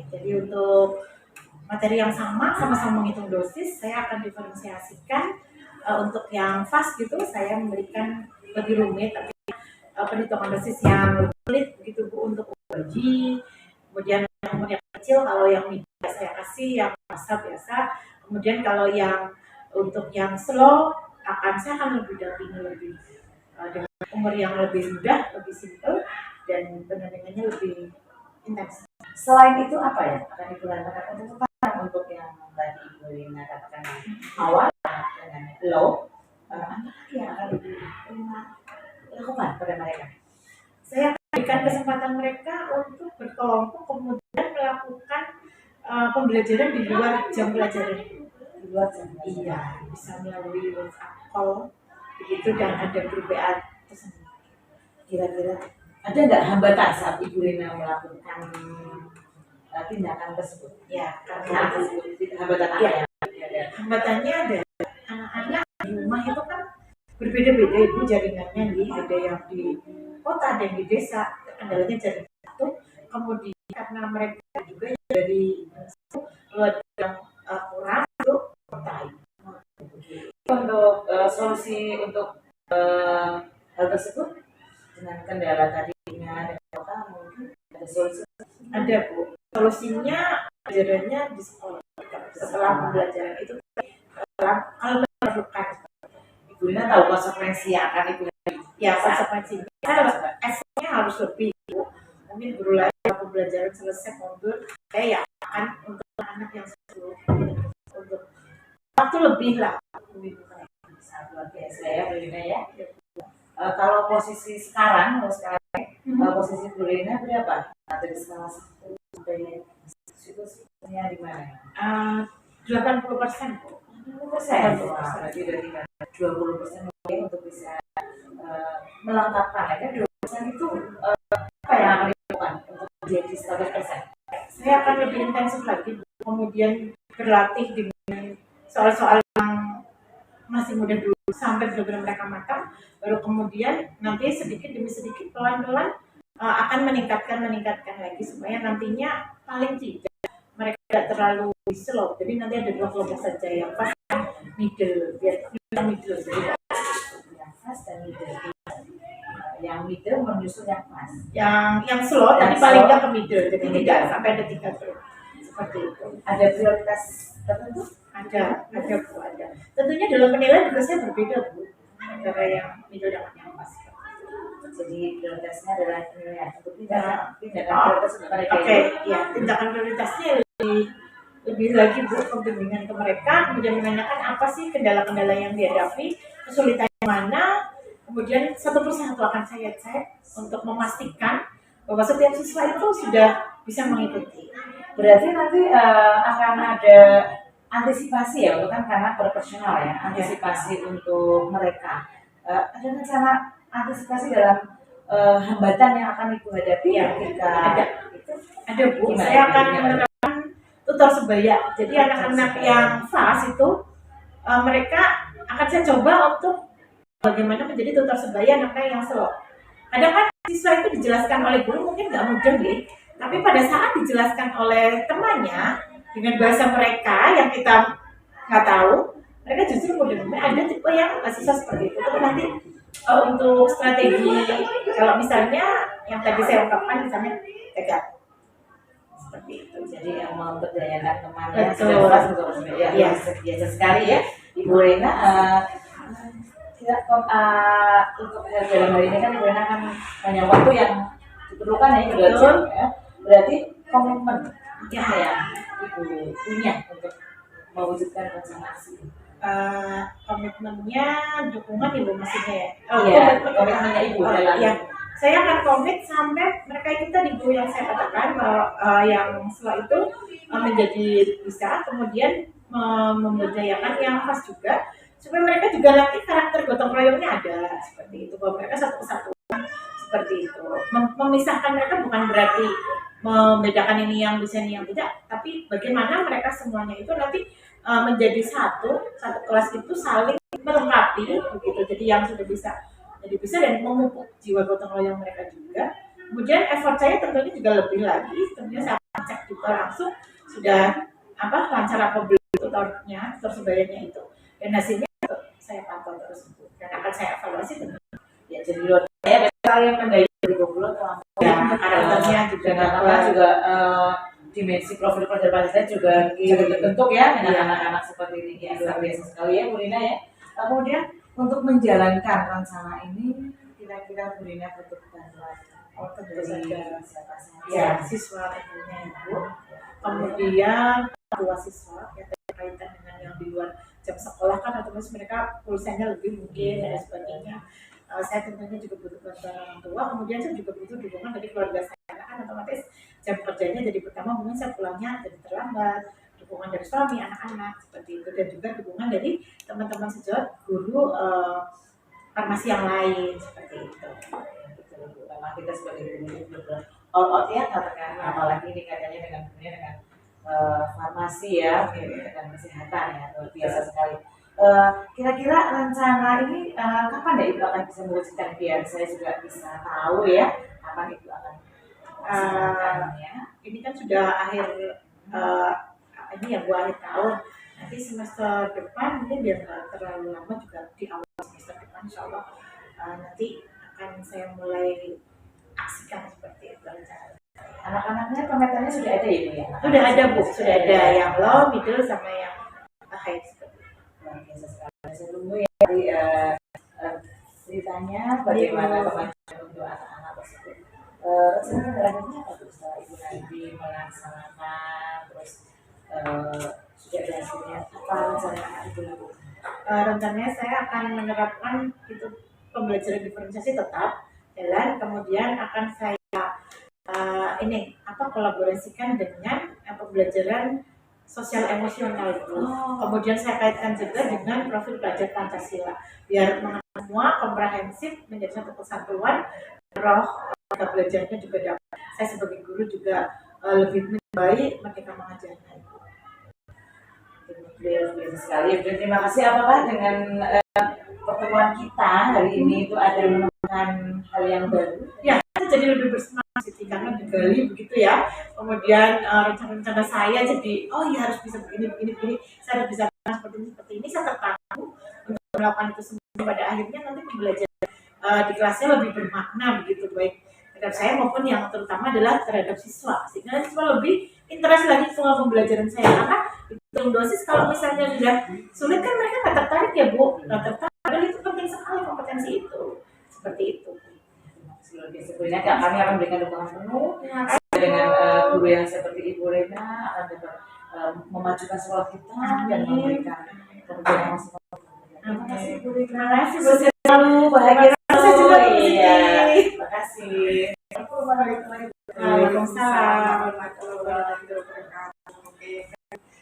Jadi untuk materi yang sama-sama menghitung dosis, saya akan diferensiasikan. Untuk yang fast gitu, saya memberikan lebih rumit, tapi perhitungan dosis yang lebih sulit begitu Bu untuk uji. Kemudian yang kecil, kalau yang media saya kasih yang biasa. Kemudian kalau yang untuk yang slow, saya akan lebih dampingi lebih dengan umur yang lebih mudah, lebih simple, dan pendampingannya lebih intens. Selain itu apa ya akan Ibu lakukan untuk yang tadi Ibu Rena katakan awal dengan low, apa lagi yang akan Ibu Rena lakukan pada mereka? Saya akan berikan kesempatan mereka untuk berkelompok, kemudian melakukan pembelajaran di luar jam pelajaran. Di luar jam Iya, bisa melalui WhatsApp call begitu, dan ada grup WA tersebut. Kira-kira ada nggak hambatan saat Ibu Rena melakukan tindakan tersebut? Ya, karena hambatan apa ya? hambatannya ada anak-anak di rumah itu kan berbeda-beda Ibu jaringannya nih, ada yang di kota, ada yang di desa, kendalanya jaringan satu. Kemudian karena mereka juga dari luar yang kurang itu kota. Untuk solusi untuk hal tersebut dengan kendala tadinya dan kota mungkin ada solusi. Ada Bu, solusinya pembelajarannya di sekolah. Setelah pembelajaran itu kalau memerlukan Ibu Rina tahu konsekuensi yang akan Ibu ya konsekuensinya effortnya harus lebih. Mungkin guru lain kalau pembelajaran selesai mundur, saya akan untuk anak yang untuk waktu lebih lah. sangat luar biasa ya Bu Rina ya. Kalau posisi sekarang, posisi Bu Rina berapa? Dari skala 1 sampai itu sebenarnya di mana? 80%. 20%. Wah, berarti udah tinggal 20% lagi untuk bisa melengkapkan. Ya, 20% itu apa yang akan dilakukan untuk menjadi 100%? Saya akan lebih intensif lagi, kemudian berlatih dengan soal-soal yang masih mudah dulu sampai benar-benar mereka matang, baru kemudian nanti sedikit demi sedikit pelan-pelan akan meningkatkan lagi supaya nantinya paling tidak mereka tidak terlalu slow. Jadi nanti ada 2 kelompok saja, yang pas middle, biar middle jadi Yang fast dan middle. Yang middle menyusul yang fast. yang slow tapi paling nggak ke middle, jadi tidak sampai ada 3 kelompok seperti itu. Ada prioritas tertentu? Ada Bu, ada. Tentunya dalam penilaian tugasnya berbeda Bu, antara yang middle dan yang pas. Jadi prioritasnya adalah penilaian untuk tindakan prioritas untuk mereka. Oke, ya tindakan prioritasnya lebih lagi Bu, pembimbingan ke mereka, kemudian menanyakan apa sih kendala-kendala yang dihadapi, kesulitannya mana, kemudian satu persatu akan saya cek untuk memastikan bahwa setiap siswa itu sudah bisa mengikuti. Berarti nanti akan ada antisipasi ya, untuk kan karena profesional ya, antisipasi untuk mereka. Ada rencana antisipasi dalam hambatan yang akan Ibu hadapi ketika ada Bu, saya akan menerapkan tutor sebaya. Jadi anak-anak yang fast itu mereka akan saya coba untuk bagaimana menjadi tutor sebaya anak-anak yang slow. Kadang kan siswa itu dijelaskan oleh guru mungkin nggak mudah nih, tapi pada saat dijelaskan oleh temannya dengan bahasa mereka yang kita nggak tahu, mereka justru mudah. Ada tipe yang siswa seperti itu. Tapi nanti untuk strategi, kalau misalnya yang tadi saya ungkapkan misalnya tegak seperti itu. jadi yang memberdayakan temannya Betul. ya, biasa sekali ya Ibu Rina. Untuk dalam hari ini kan Ibu Rina kan banyak waktu yang diperlukan ya, Betul. ya. Berarti komitmen yang Ibu punya untuk mewujudkan rencana aksi. Komitmennya dukungan Ibu maksudnya ya. Iya, komitmennya Ibu dalam ya. Saya akan komit sampai mereka itu tadi Bu yang saya katakan bahwa yang setelah itu menjadi bisa, kemudian memberdayakan yang pas juga supaya mereka juga nanti karakter gotong royongnya ada seperti itu, bahwa mereka satu kesatuan seperti itu. Memisahkan mereka bukan berarti membedakan ini yang bisa ini yang tidak, tapi bagaimana mereka semuanya itu nanti menjadi satu kelas itu saling melengkapi begitu. Jadi yang sudah bisa jadi bisa dan memupuk jiwa gotong royong mereka juga. Kemudian effort saya tentunya juga lebih lagi, tentunya saya akan cek juga langsung sudah lancar apa belum tutornya, tutor sebayanya itu, dan hasilnya saya pantau terus dan akan saya evaluasi tentunya. Ya, jadi luar biasa sekali yang mendaya dari 20 tahun. Karakternya juga dimensi profil konservasi saya juga terbentuk ya dengan anak-anak seperti ini. Ya, luar biasa sekali ya Bu Rina ya. Kemudian untuk menjalankan rencana ini kira-kira Bu Rina butuh bantuan Tentu saja siapa saja? ya siswa tentunya Ibu, kemudian tua siswa yang berkaitan dengan yang di luar jam sekolah kan otomatis mereka pulsanya lebih mungkin dan sebagainya. Saya tentunya juga butuh bantuan orang tua, kemudian saya juga butuh dukungan dari keluarga saya, kan otomatis jam kerjanya jadi pertama mungkin saya pulangnya jadi terlambat, dukungan dari suami, anak-anak seperti itu, dan juga dukungan dari teman-teman sejawat guru farmasi yang lain seperti itu. Memang kita sebagai guru all out ya katakan, apalagi ini katanya dengan farmasi ya, dengan kesehatan ya, luar biasa sekali. Kira-kira rencana ini kapan Ibu akan bisa mewujudkan biar saya juga bisa tahu ya kapan Ibu akan melaksanakannya? Ini kan sudah akhir ini ya Bu, akhir tahun. Nanti semester depan mungkin biar nggak terlalu lama juga di awal semester depan insya Allah nanti akan saya mulai aksikan seperti itu rencana. Anak-anaknya pemetannya sudah ada ya Bu ya? Sudah ada Bu, sudah ada yang low, middle, sama yang high. Luar biasa sekali. Saya tunggu ya dari ceritanya bagaimana kemajuan untuk anak-anak tersebut. Rencana berlanjutnya apa tuh setelah Ibu nanti melaksanakan terus sudah ada hasilnya, apa rencana yang Ibu lakukan? Rencananya saya akan menerapkan itu pembelajaran diferensiasi tetap jalan, kemudian akan saya kolaborasikan dengan pembelajaran sosial emosional itu. Kemudian saya kaitkan juga dengan profil belajar Pancasila biar semua komprehensif menjadi satu kesatuan, roh belajarnya juga dapat. Saya sebagai guru juga lebih baik ketika mengajarkan itu. Biasa sekali. Terima kasih. Apakah dengan pertemuan kita hari ini itu ada menemukan hal yang baru? Ya, jadi lebih bersemangat karena digali begitu ya. Kemudian rencana-rencana saya jadi harus bisa begini, saya harus bisa seperti ini, saya terpaku untuk melakukan itu semua. Pada akhirnya nanti belajar di kelasnya lebih bermakna begitu, baik terhadap saya maupun yang terutama adalah terhadap siswa, sehingga siswa lebih interest lagi soal pembelajaran saya. Karena hitung dosis kalau misalnya sudah sulit kan mereka nggak tertarik ya Bu, nggak tertarik. Padahal itu penting sekali kompetensi itu, seperti itu. Sebenarnya kami akan berikan dukungan penuh dengan guru yang seperti Ibu Rena akan dapat memajukan sekolah kita dan memberikan pekerjaan yang masih Terima kasih Bu. Terima kasih Bu. Selalu bahagia. Saya juga Iya. Terima kasih. Waalaikumsalam warahmatullahi wabarakatuh.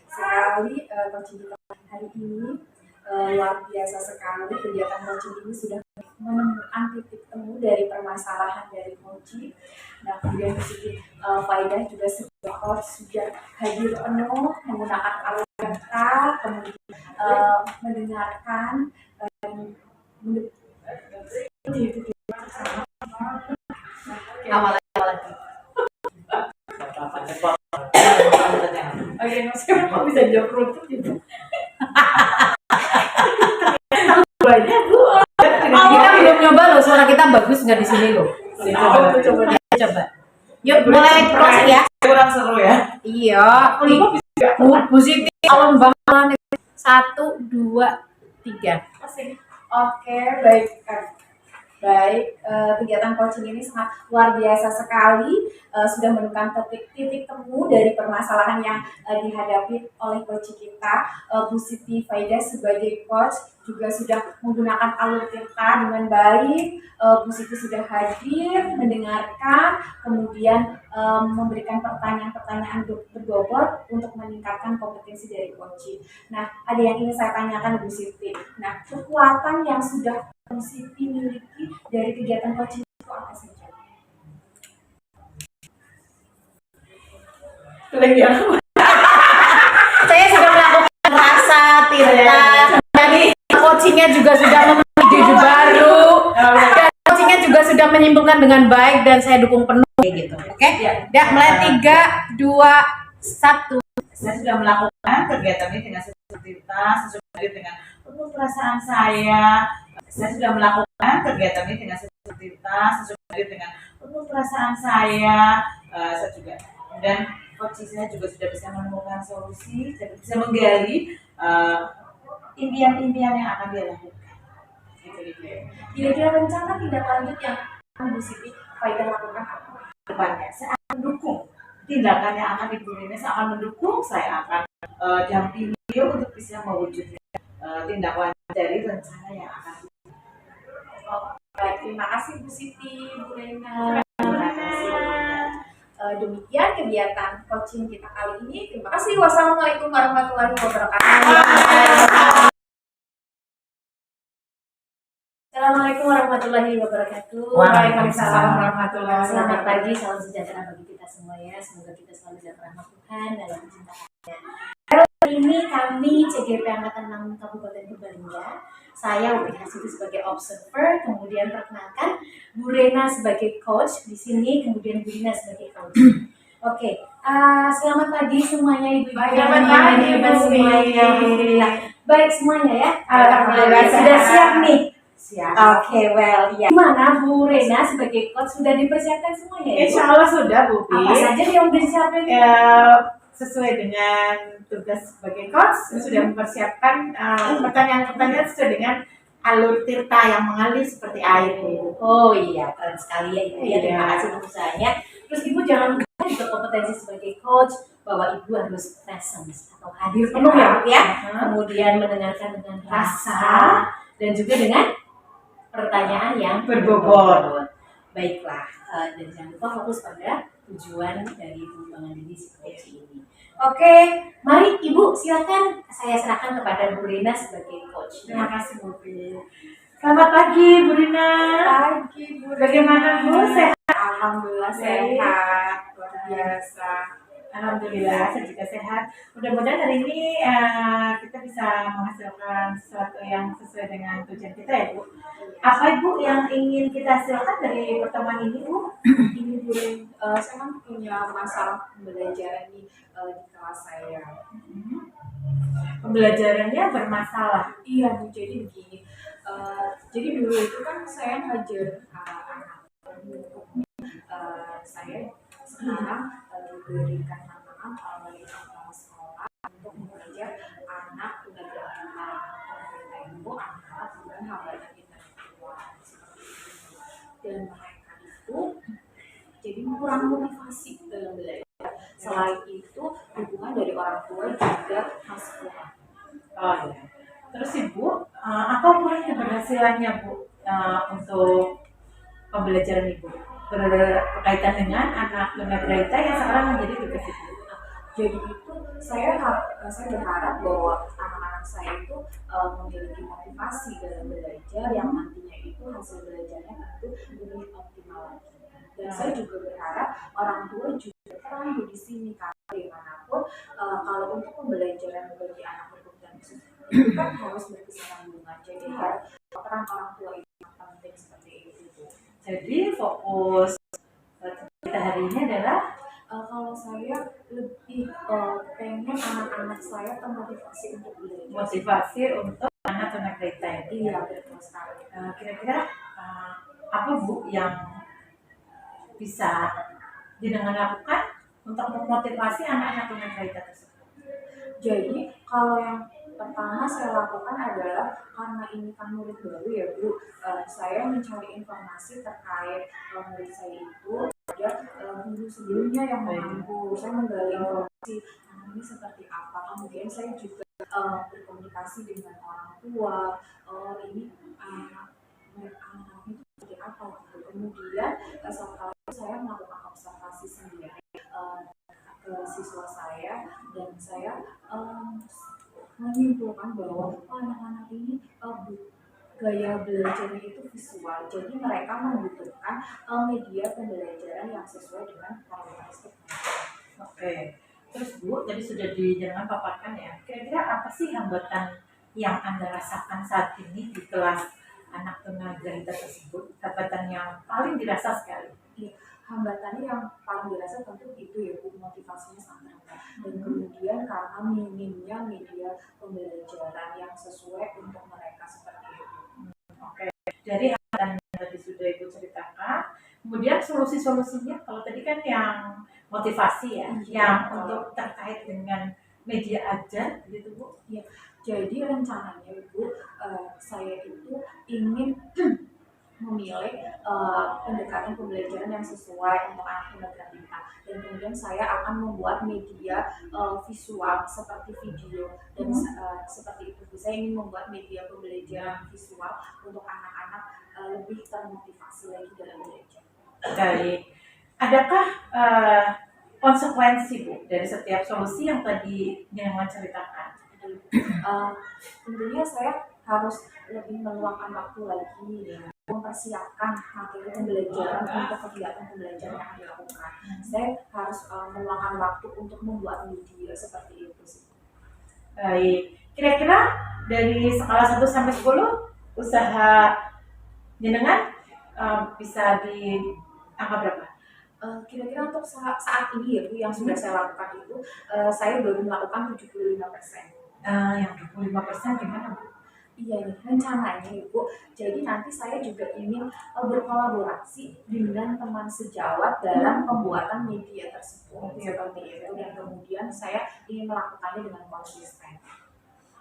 Sekali coaching kita hari ini luar biasa sekali. Kegiatan coaching ini sudah menemukan titik temu dari permasalahan dari coaching. Nah, kemudian di sini Faidah juga sebagai coach sudah hadir penuh menggunakan alat kata, kemudian mendengarkan awal lagi. Oke, maksudnya kok bisa jawab kerupuk gitu? Banyak Bu. Kita belum nyoba loh, suara kita bagus nggak di sini loh. Coba. Yuk mulai closing ya. Kurang seru ya. Iya. Bu Siti alam banget. 1, 2, 3. Oke, baik. Baik, kegiatan coaching ini sangat luar biasa sekali, sudah menemukan titik temu dari permasalahan yang dihadapi oleh coach kita. Bu Siti Faidah sebagai coach juga sudah menggunakan alur tirta dengan baik. Bu Siti sudah hadir, mendengarkan, kemudian memberikan pertanyaan-pertanyaan berbobot untuk meningkatkan kompetensi dari coaching. Nah, ada yang ingin saya tanyakan Bu Siti. Nah, kekuatan yang sudah Bu Siti miliki dari kegiatan coaching itu apa saja? Saya sudah melakukan rasa tirta. Jadi coachingnya juga sudah memiliki ide baru. Dan coachingnya juga sudah menyimpulkan dengan baik dan saya dukung penuh gitu. Oke? Ya, mulai 3, 2, 1. Saya sudah melakukan kegiatan ini dengan sensitivitas, sesuai dengan penuh perasaan saya. Saya sudah melakukan kegiatan ini dengan sensitivitas, sesuai dengan penuh perasaan saya. Saya juga dan coaching saya juga sudah bisa menemukan solusi, jadi bisa menggali impian-impian yang akan dia lakukan. Gitu. Kira-kira rencana tindak lanjut yang Bu Siti Faidah lakukan apa? Depannya saya akan mendukung tindakan yang akan Ibu Rina, saya akan mendukung, saya akan dampingi dia untuk bisa mewujudkan tindak lanjut dari rencana yang akan. Baik, terima kasih Bu Siti, Bu Rena. Demikian kegiatan coaching kita kali ini. Terima kasih. Wassalamualaikum warahmatullahi wabarakatuh. Assalamualaikum warahmatullahi wabarakatuh. Waalaikumsalam warahmatullahi wabarakatuh. Selamat pagi, salam sejahtera bagi kita semua ya. Semoga kita selalu dirahmati Tuhan dalam cinta-Nya. Hari ini kami CGP Angkatan 6 Kabupaten Purbalingga. Saya Upi Hasidu sebagai observer, kemudian perkenalkan Bu Rena sebagai coach di sini, kemudian Bu Dina sebagai coach. Oke, selamat pagi semuanya Ibu-ibu. Selamat pagi, Bu. semuanya. Alhamdulillah. Baik semuanya ya. Alhamdulillah. Sudah siap nih. Siap. Oke, well, ya. Gimana Bu Rena sebagai coach sudah dipersiapkan semuanya ya? Bu? Insya Allah sudah, Bu Pi. Apa saja yang udah disiapin? Sesuai dengan tugas sebagai coach, sudah mempersiapkan pertanyaan-pertanyaan sesuai dengan alur tirta yang mengalir seperti air, Bu. Oh iya, keren sekali ya Ibu ya. Terima Iya. kasih untuk usahanya. Terus Ibu jangan lupa juga kompetensi sebagai coach bahwa Ibu harus presence atau hadir penuh ya Bu ya. Kemudian mendengarkan dengan rasa dan juga dengan pertanyaan yang Berbobot. Baiklah, dan jangan lupa fokus pada tujuan dari pengembangan diri si coach ini. Oke, mari Ibu silakan saya serahkan kepada Bu Rina sebagai coach. Terima kasih, Bu Pi. Selamat pagi, Bu Rina. Pagi Bu. Bagaimana, Bu? Sehat? Alhamdulillah sehat, luar biasa. Alhamdulillah, saya juga sehat. Mudah-mudahan hari ini kita bisa menghasilkan sesuatu yang sesuai dengan tujuan kita ya, Bu. Apa Ibu yang ingin kita hasilkan dari pertemuan ini, Bu? Ini Bu, saya kan punya masalah pembelajaran di kelas saya. Pembelajarannya bermasalah. Iya Bu, jadi begini. Jadi dulu itu kan saya ngajar anak. Saya sekarang diberikan tantangan oleh kepala sekolah untuk mengajar anak tunagrahita. Tunagrahita itu anak dengan hambatan intelektual seperti itu. Dan mereka itu jadi kurang motivasi dalam belajar. Selain itu, dukungan dari orang tua juga masih kurang. Oh ya. Terus Ibu, apa ukuran keberhasilannya, Bu, untuk pembelajaran Ibu berkaitan dengan anak tunagrahita yang sekarang menjadi tugas Ibu? Jadi itu saya berharap bahwa anak-anak saya itu memiliki motivasi dalam belajar yang nantinya itu hasil belajarnya tentu lebih optimal lagi. Dan saya juga berharap orang tua juga terang di sini karena bagaimanapun kalau untuk pembelajaran bagi anak berkebutuhan khusus itu kan harus berkesinambungan. Jadi harus peran orang tua itu yang penting seperti itu. Jadi fokus kita hari ini adalah Kalau saya lebih pengen anak-anak saya termotivasi untuk belajar. motivasi untuk anak tunagrahita ini. Iya, betul sekali. Kira-kira apa Bu yang bisa jenengan lakukan untuk memotivasi anak-anak tunagrahita tersebut? Jadi kalau yang pertama saya lakukan adalah karena ini kan murid baru ya Bu, saya mencari informasi terkait murid saya itu ada guru sebelumnya yang mengampu. Saya menggali informasi ini seperti apa. Kemudian saya juga berkomunikasi dengan orang tua. Ini anak-anak itu seperti apa gitu. Kemudian setelah itu saya melakukan observasi sendiri ke siswa saya dan saya menyimpulkan bahwa anak-anak ini gaya belajarnya itu visual, jadi mereka membutuhkan media pembelajaran yang sesuai dengan karakteristik mereka. Oke. Terus Bu, tadi sudah jenengan paparkan ya. Kira-kira apa sih hambatan yang Anda rasakan saat ini di kelas anak tunagrahita tersebut? Hambatan yang paling dirasa sekali. Hambatannya yang paling dirasa tentu itu ya Bu, motivasinya sangat rendah dan kemudian karena minimnya media pembelajaran yang sesuai untuk mereka seperti itu. Oke. Dari hambatan yang tadi sudah Ibu ceritakan, kemudian solusi-solusinya kalau tadi kan yang motivasi ya, yang untuk terkait dengan media aja gitu Bu. Jadi rencananya Ibu, saya itu ingin memilih pendekatan pembelajaran yang sesuai untuk anak tunagrahita dan kemudian saya akan membuat media visual seperti video dan seperti itu saya ingin membuat media pembelajaran visual untuk anak-anak lebih termotivasi lagi dalam belajar. Baik. Adakah konsekuensi Bu dari setiap solusi yang tadi yang menceritakan? Tentunya saya harus lebih meluangkan waktu lagi mempersiapkan materi pembelajaran untuk kegiatan pembelajaran yang dilakukan. Saya harus meluangkan waktu untuk membuat media seperti itu sih. Baik. Kira-kira dari skala 1 sampai 10 usaha jenengan bisa di angka berapa? Kira-kira untuk saat ini ya Bu yang sudah saya lakukan itu saya baru melakukan 75%. Yang 25% gimana Bu? Iya nih, rencananya nih Bu, jadi nanti saya juga ingin berkolaborasi dengan teman sejawat dalam pembuatan media tersebut seperti itu, dan kemudian saya ingin melakukannya dengan konsisten.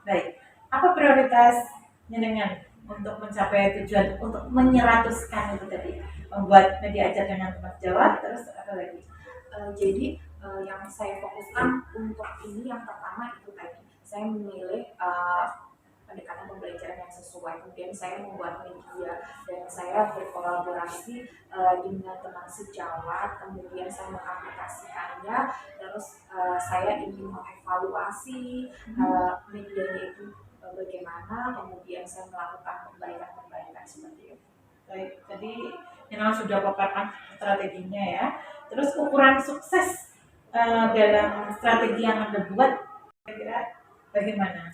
Baik, apa prioritasnya dengan untuk mencapai tujuan untuk menyeratuskan itu tadi, membuat media ajar dengan teman sejawat, terus apa lagi? Yang saya fokuskan untuk ini yang pertama itu tadi saya memilih pendekatan pembelajaran yang sesuai, kemudian saya membuat media dan saya berkolaborasi dengan teman sejawat, kemudian saya mengaplikasikannya, terus saya ingin mengevaluasi medianya itu bagaimana, kemudian saya melakukan perbaikan-perbaikan seperti itu. Baik, tadi Nina sudah paparkan strateginya ya. Terus ukuran sukses dalam strategi yang Anda buat, kira-kira bagaimana?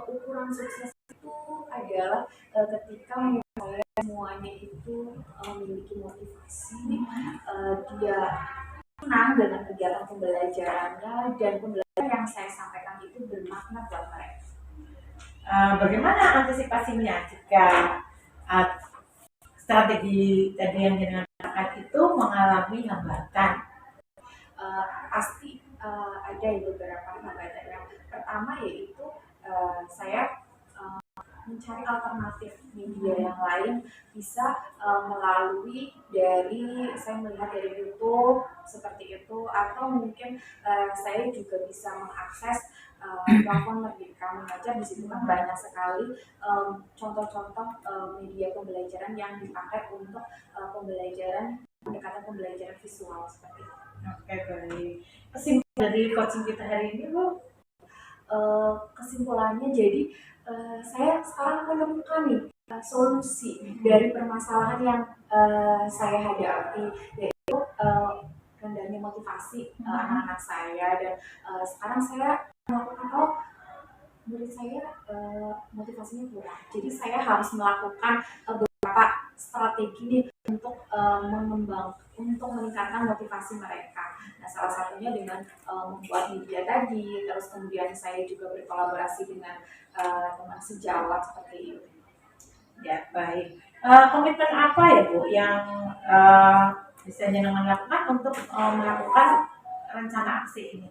Ukuran sukses itu adalah ketika saya semuanya itu memiliki motivasi, dia senang dengan kegiatan pembelajarannya, dan pembelajaran yang saya sampaikan itu bermakna buat mereka. Bagaimana antisipasinya jika uh, strategi tadi yang dilakukan itu mengalami hambatan? Pasti ada beberapa hambatan. Yang pertama yaitu saya mencari alternatif media yang lain, bisa melalui dari saya melihat dari YouTube seperti itu, atau mungkin saya juga bisa mengakses platform Merdeka Mengajar. Di situ kan banyak sekali contoh-contoh media pembelajaran yang dipakai untuk pembelajaran pendekatan pembelajaran visual seperti itu. Oke, baik. Kesimpulan dari coaching kita hari ini, Bu? Kesimpulannya jadi saya sekarang menemukan nih solusi dari permasalahan yang saya hadapi, yaitu rendahnya motivasi anak-anak saya, dan sekarang saya melakukan murid saya motivasinya kurang, jadi saya harus melakukan beberapa strategi nih untuk untuk meningkatkan motivasi mereka. Nah, salah satunya dengan membuat media tadi, terus kemudian saya juga berkolaborasi dengan teman sejawat seperti itu. Ya, baik. Komitmen apa ya, Bu, yang bisa jenengan lakukan untuk melakukan rencana aksi ini?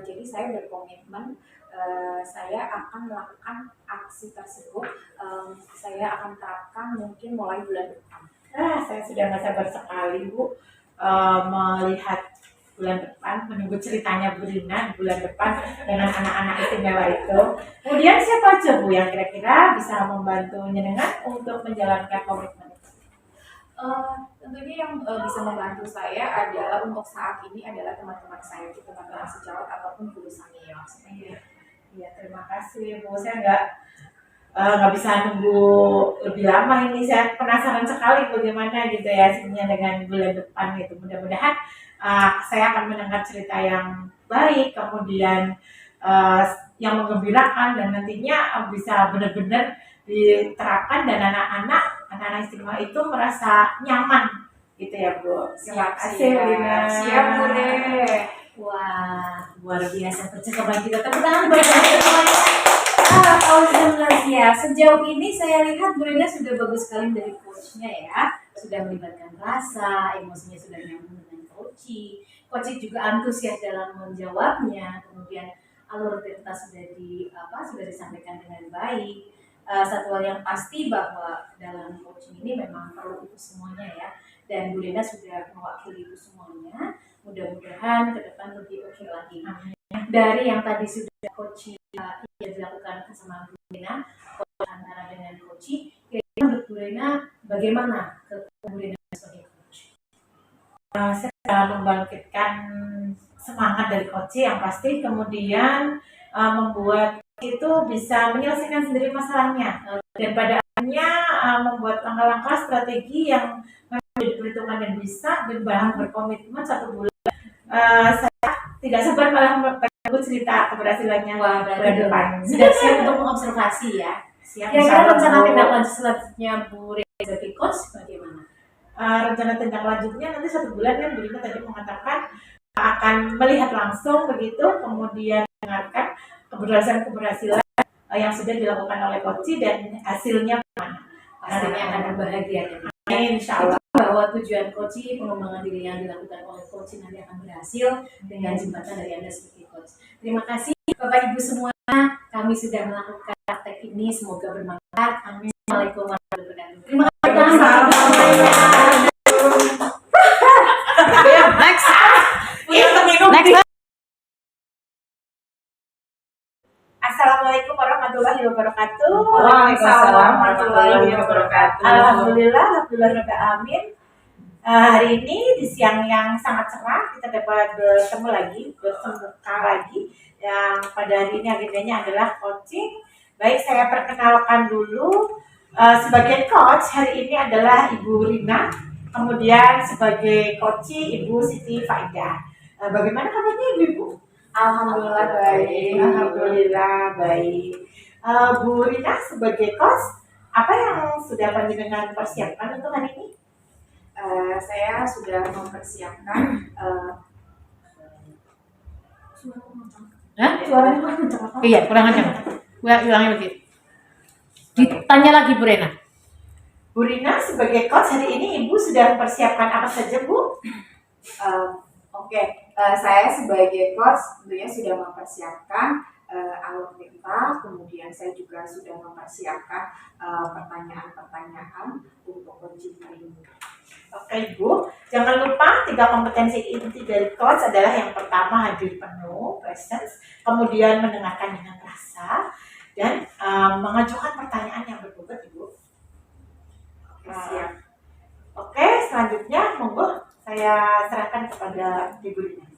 Jadi saya berkomitmen saya akan melakukan aksi tersebut, saya akan terapkan mungkin mulai bulan depan. Saya sudah nggak sabar sekali, Bu, melihat bulan depan, menunggu ceritanya Bu Rina bulan depan dengan anak-anak istimewa itu. Kemudian siapa aja, Bu, yang kira-kira bisa membantu jenengan untuk menjalankan komitmen itu? Tentunya yang bisa membantu saya adalah untuk saat ini adalah teman-teman saya, teman-teman sejawat ataupun guru senior. Iya, terima kasih, Bu. Saya nggak bisa nunggu lebih lama ini. Saya penasaran sekali bagaimana gitu ya hasilnya dengan bulan depan gitu. Mudah-mudahan saya akan mendengar cerita yang baik, kemudian yang menggembirakan, dan nantinya bisa benar-benar diterapkan dan anak-anak istimewa itu merasa nyaman gitu ya, Bu. Terima kasih, Lina. Siap, Bu Re. Wah, luar biasa percakapan kita. Tepuk tangan buat semuanya. Audiens ya, sejauh ini saya lihat Bu Rina sudah bagus sekali dari coachnya ya, sudah melibatkan rasa, emosinya sudah nyambung dengan coaching juga antusias dalam menjawabnya, kemudian alur cerita sudah disampaikan dengan baik. Satu hal yang pasti bahwa dalam coaching ini memang perlu itu semuanya ya, dan Bu Rina sudah mewakili itu semuanya. Mudah-mudahan ke depan lebih oke lagi. Dari yang tadi sudah coaching yang dilakukan bersama Bu Rina, antara dengan coaching, kira-kira menurut Bu Rina bagaimana ke Bu Rina sebagai coach? Saya membangkitkan semangat dari coach yang pasti, kemudian membuat itu bisa menyelesaikan sendiri masalahnya, dan pada akhirnya membuat langkah-langkah strategi yang memang diperhitungkan dan bisa, dan bahkan berkomitmen 1 bulan. Saya tidak sabar malah menunggu cerita keberhasilannya bulan depan. Sudah siap untuk mengobservasi ya. Siap. Kira-kira rencana tindak lanjut selanjutnya Bu Rina sebagai coach bagaimana? Rencana tindak lanjutnya nanti 1 bulan kan Bu Rina tadi mengatakan akan melihat langsung begitu, kemudian mendengarkan keberhasilan yang sudah dilakukan oleh Koci dan hasilnya Pastinya akan berbahagia. insya Allah. Bahwa tujuan coach, pengembangan diri yang dilakukan oleh coach nanti akan berhasil dengan jembatan dari Anda sebagai coach. Terima kasih Bapak Ibu semua, kami sudah melakukan praktek ini, semoga bermanfaat. Amin. Assalamualaikum warahmatullahi wabarakatuh. Terima kasih. Next. Next. Assalamualaikum warahmatullahi wabarakatuh. Waalaikumsalam warahmatullahi wabarakatuh. Alhamdulillah rabbil alamin. Hari ini di siang yang sangat cerah kita dapat bertemu lagi, bersemuka lagi. Yang pada hari ini agendanya adalah coaching. Baik, saya perkenalkan dulu sebagai coach hari ini adalah Ibu Rina. Kemudian sebagai coach Ibu Siti Faida. Bagaimana kabarnya Ibu? Alhamdulillah baik. Alhamdulillah baik. Bu Rina sebagai coach, apa yang sudah panjenengan persiapkan untuk hari ini? Saya sudah mempersiapkan Suaranya kurang kencang. Iya, kurang aja. Ulangi lagi. Ditanya lagi Bu Rena. Bu Rina sebagai coach hari ini Ibu sudah mempersiapkan apa saja Bu? Oke, saya sebagai coach tentunya sudah mempersiapkan alur kita, kemudian saya juga sudah mempersiapkan pertanyaan-pertanyaan untuk coaching hari ini. Oke Ibu, jangan lupa 3 kompetensi inti dari coach adalah yang pertama hadir penuh, presence, kemudian mendengarkan dengan rasa, dan mengajukan pertanyaan yang berbobot Ibu. Oke, siap. Oke, selanjutnya monggo saya serahkan kepada Ibu Rina.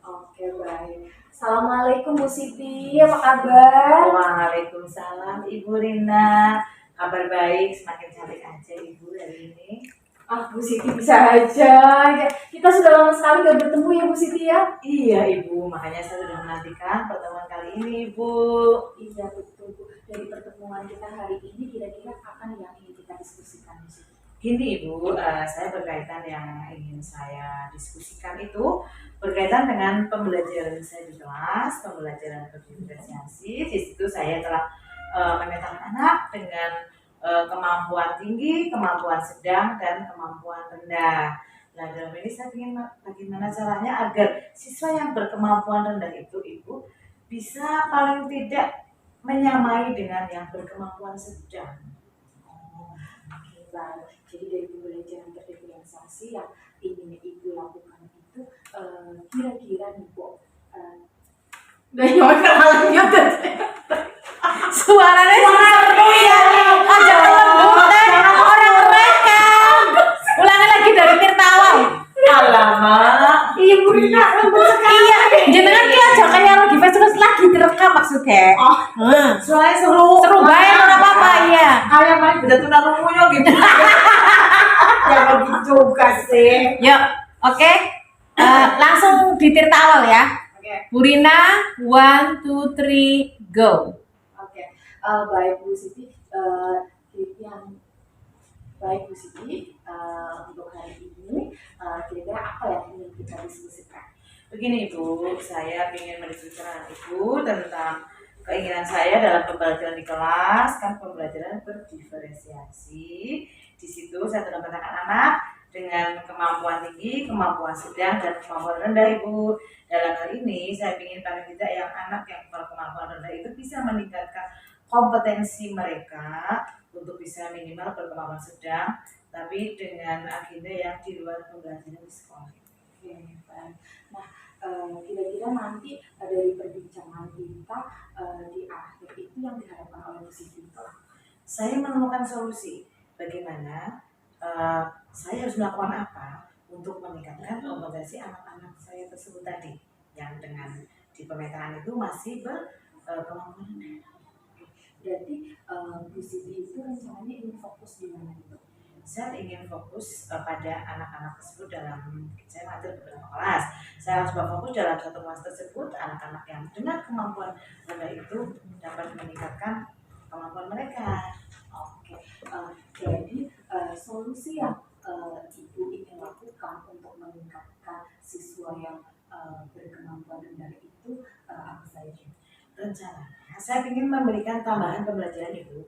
Oke, baik. Assalamualaikum Bu Siti, apa kabar? Waalaikumsalam Ibu Rina. Kabar baik, semakin cantik aja Ibu hari ini. Bu Siti bisa aja. Kita sudah lama sekali gak bertemu ya Bu Siti ya? Iya Ibu, makanya saya sudah menantikan pertemuan kali ini Ibu. Iya betul Bu. Dari pertemuan kita hari ini kira-kira kapan yang ingin kita diskusikan Bu Siti? Gini Ibu, saya berkaitan yang ingin saya diskusikan itu berkaitan dengan pembelajaran saya di kelas, pembelajaran berdiferensiasi. Di situ saya telah memetakan anak dengan kemampuan tinggi, kemampuan sedang, dan kemampuan rendah. Nah dalam ini saya ingin bagaimana caranya agar siswa yang berkemampuan rendah itu Ibu bisa paling tidak menyamai dengan yang berkemampuan sedang. Oke, baik. Jadi dari pembelajaran berdiferensiasi yang ingin Ibu lakukan itu kira-kira nih Bu, udah nyampe kenalannya Suaranya seru ya. Aja orang rekam. Ulangi lagi dari Tirtawal. Alamak. Iya Bu Rina, lembut sekali. Iya, jenengan ki aja kayak lagi festival lagi direkam maksudnya. Suaranya seru. Seru banget ora apa-apa ya. Kalian paling udah tunarungunya gitu. Ya begitu juga sih. Yuk, oke. Langsung di Tirtawal ya. Oke. Bu Rina, 1 2 3 go. Oke, baik Bu Siti, yang baik Bu Siti untuk hari ini kira-kira apa yang ingin kita diskusikan? Begini Ibu, saya ingin mendiskusikan Ibu tentang keinginan saya dalam pembelajaran di kelas, kan pembelajaran berdiferensiasi. Di situ saya telah menempatkan anak dengan kemampuan tinggi, kemampuan sedang, dan kemampuan rendah Ibu. Dalam hal ini saya ingin paling tidak yang anak yang berkemampuan rendah itu bisa meningkatkan kompetensi mereka untuk bisa minimal berkemampuan sedang, tapi dengan agenda yang di luar pembelajaran di sekolah. Oke, baik. Nah, kira-kira nanti dari perbincangan kita di akhir itu yang diharapkan oleh Bu Siti itu Saya menemukan solusi bagaimana saya harus melakukan apa untuk meningkatkan kompetensi anak-anak saya tersebut tadi yang dengan di pemetaan itu masih berkemampuan rendah. berarti Bu Siti itu rencananya ingin fokus di mana itu? Saya ingin fokus pada anak-anak tersebut dalam saya mengajar beberapa kelas. Saya harus berfokus dalam satu kelas tersebut anak-anak yang dengan kemampuan rendah itu dapat meningkatkan kemampuan mereka. Oke, jadi solusi yang Ibu ingin lakukan untuk meningkatkan siswa yang berkemampuan rendah itu apa saja? Rencananya saya ingin memberikan tambahan pembelajaran Ibu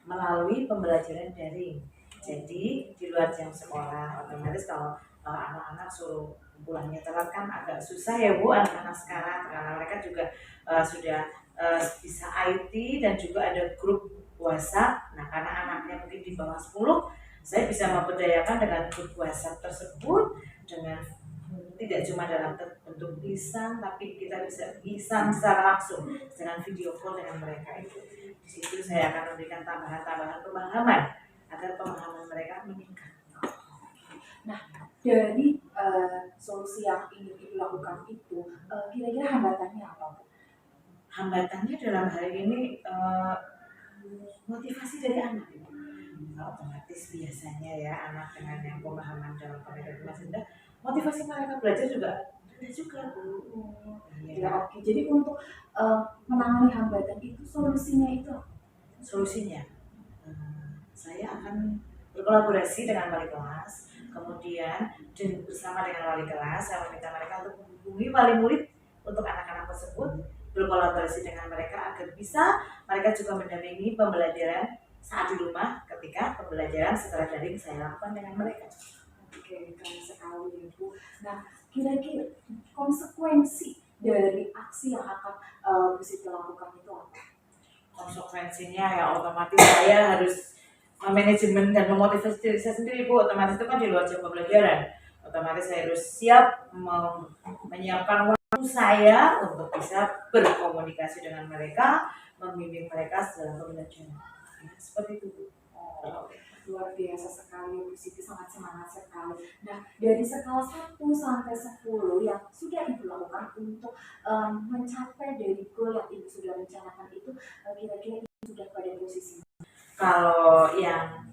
melalui pembelajaran daring. Jadi di luar jam sekolah, otomatis kalau anak-anak suruh pulangnya telat kan agak susah ya Bu, anak-anak sekarang karena mereka juga sudah bisa IT dan juga ada grup WhatsApp. Nah karena anaknya mungkin di bawah 10, saya bisa memberdayakan dengan grup WhatsApp tersebut dengan tidak cuma dalam bentuk lisan, tapi kita bisa lisan secara langsung dengan video call dengan mereka itu. Di situ saya akan memberikan tambahan-tambahan pemahaman agar pemahaman mereka meningkat. Dari solusi yang ingin dilakukan itu, kira-kira hambatannya apa Bu? Hambatannya dalam hal ini motivasi dari anak. Otomatis biasanya ya anak dengan yang pemahaman dalam pendidikan kelas rendah, motivasi mereka belajar juga rendah juga Bu. Ya, oke. Jadi untuk menangani hambatan itu solusinya itu apa? Solusinya saya akan berkolaborasi dengan wali kelas, kemudian bersama dengan wali kelas saya meminta mereka untuk menghubungi wali murid untuk anak-anak tersebut, berkolaborasi dengan mereka agar bisa mereka juga mendampingi pembelajaran saat di rumah ketika pembelajaran secara daring saya lakukan dengan mereka. Oke, keren sekali ya Bu. Nah, kira-kira konsekuensi dari aksi yang akan Bu Siti lakukan itu apa? Konsekuensinya ya otomatis saya harus manajemen dan memotivasi diri saya sendiri Bu. Otomatis itu kan di luar jam pembelajaran, otomatis saya harus siap menyiapkan waktu saya untuk bisa berkomunikasi dengan mereka, membimbing mereka dalam pembelajaran. Ya, seperti itu Bu. Luar biasa sekali, Bu Siti sangat semangat sekali. Nah, dari skala 1 sampai 10 yang sudah Ibu lakukan untuk mencapai dari goal yang Ibu sudah rencanakan itu, kira-kira Ibu sudah pada posisi mana? Kalau yang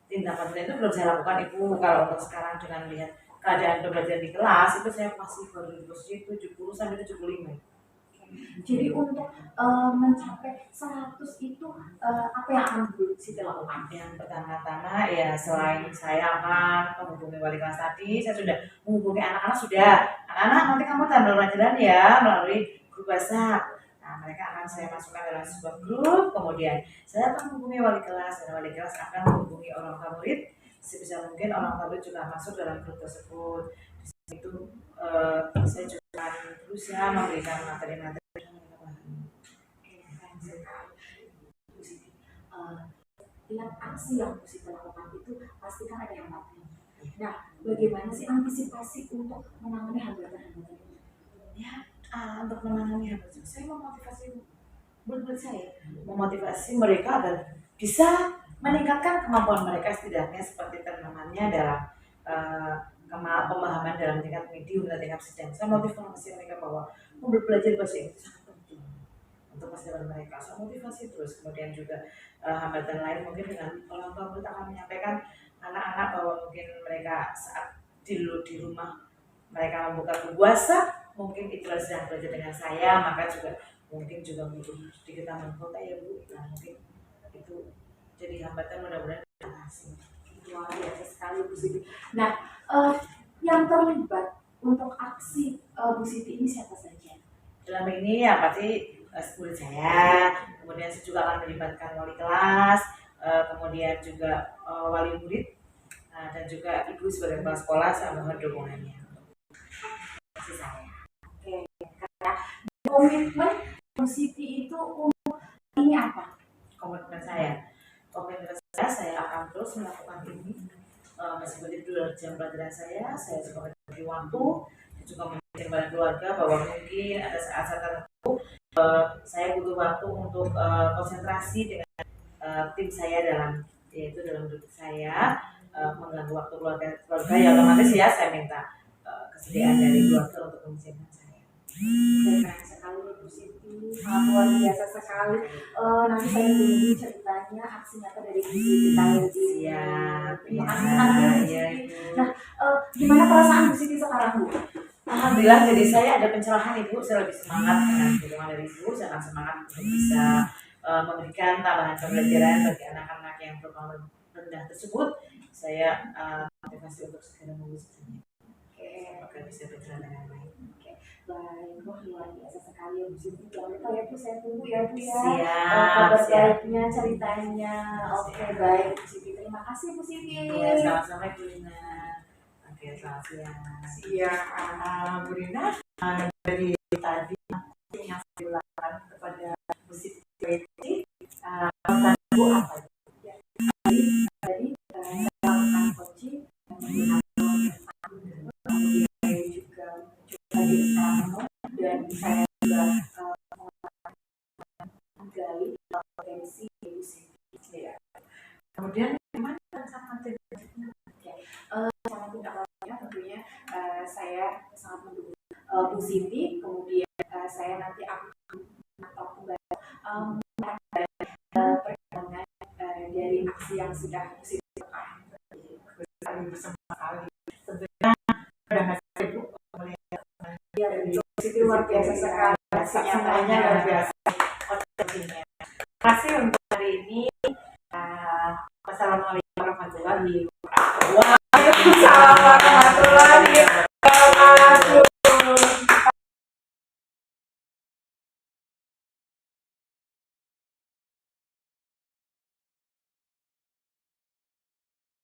tindakan itu belum saya lakukan Ibu. Kalau untuk sekarang dengan lihat keadaan pembelajaran di kelas itu saya masih baru di posisi 70 sampai 75. Jadi untuk mencapai 100 itu apa yang akan Bu Siti lakukan? Yang pertama-tama ya selain saya akan menghubungi wali kelas tadi, saya sudah menghubungi anak-anak sudah. Anak-anak nanti kamu tampil pelajaran ya melalui grup WhatsApp. Nah mereka akan saya masukkan dalam sebuah grup, kemudian saya akan menghubungi wali kelas dan wali kelas akan menghubungi orang tua murid. Sebisa mungkin orang tua murid juga masuk dalam grup tersebut. Di situ saya juga akan berusaha memberikan materi-materi yang mereka pahami. Bu Siti, dengan aksi yang Bu Siti lakukan itu pasti kan ada hambatannya. Nah, bagaimana sih antisipasi untuk menangani hambatan-hambatan itu? Ya, untuk menangani hambatan saya memotivasi murid-murid saya, memotivasi mereka agar bisa meningkatkan kemampuan mereka setidaknya seperti ternamannya dalam pemahaman dalam tingkat medium dan tingkat sedang. Saya motivasi mereka bahwa belajar bahasa Inggris sangat penting untuk masa depan mereka. Saya motivasi terus. Kemudian juga hambatan lain mungkin dengan orang tua murid akan menyampaikan anak-anak bahwa mungkin mereka saat di rumah mereka membuka buku WhatsApp, mungkin itu sedang belajar dengan saya, maka juga mungkin juga butuh sedikit tambahan kota ya Bu. Nah mungkin itu jadi hambatan, mudah-mudahan terima. Luar biasa sekali Bu Siti. Nah, yang terlibat untuk aksi Bu Siti ini siapa saja? Dalam ini ya pasti murid saya, kemudian saya juga akan melibatkan wali kelas, kemudian juga wali murid, dan juga ibu sebagai kepala sekolah sama dukungannya. Kasih saya. Oke, karena komitmen Bu Siti itu untuk ini apa? Komitmen saya akan terus melakukan ini meskipun di luar jam pelajaran saya juga memberi waktu, saya juga memikirkan pada keluarga bahwa mungkin ada saat-saat tertentu saya butuh waktu untuk konsentrasi dengan tim saya yaitu dalam duduk saya mengganggu waktu keluarga ya otomatis ya saya minta kesediaan dari keluarga untuk mengizinkan saya. Keren sekali Bu Siti, sangat luar biasa sekali. Nanti saya tunggu ceritanya aksi nyata dari Bu Siti tadi. Siap, Terima kasih sekali Bu ya, Siti. Nah, gimana perasaan Bu Siti sekarang Bu? Alhamdulillah jadi saya ada pencerahan Ibu, saya lebih semangat dengan dukungan dari Ibu, saya akan semangat untuk bisa memberikan tambahan pembelajaran bagi anak-anak yang berkelompok rendah tersebut. Saya motivasi untuk segera meluluskannya. Oke, bisa berjalan dengan baik. Baik, wah luar biasa sekali ya Bu Siti. Jangan lupa ya Bu, saya tunggu ya Bu ya. Siap, Kabar siap. baiknya, ceritanya. Oke, baik Bu Siti. Terima kasih Bu Siti. Ya, sama-sama Bu Rina. Oke, selamat siang. Iya, Bu Rina, dari tadi yang saya ulangan kepada Bu Siti, pesan Ibu apa? Tadi saya melakukan coaching menggunakan kemudian saya juga coba di Instagram dan saya juga menggali potensi Ibu Siti. Ya. Kemudian gimana sama materi-materinya? Sangat tidak awalnya tentunya saya sangat mendukung Bu Siti, kemudian saya nanti akan menatap kembali perkembangan dari aksi yang sudah Bu Siti lakukan. Bersama sekali. Sebenarnya pada hasil Ibu melihat Ya, dari Bu Siti luar biasa sekali. semuanya luar biasa. Terima kasih untuk hari ini. Wassalamualaikum warahmatullahi wabarakatuh.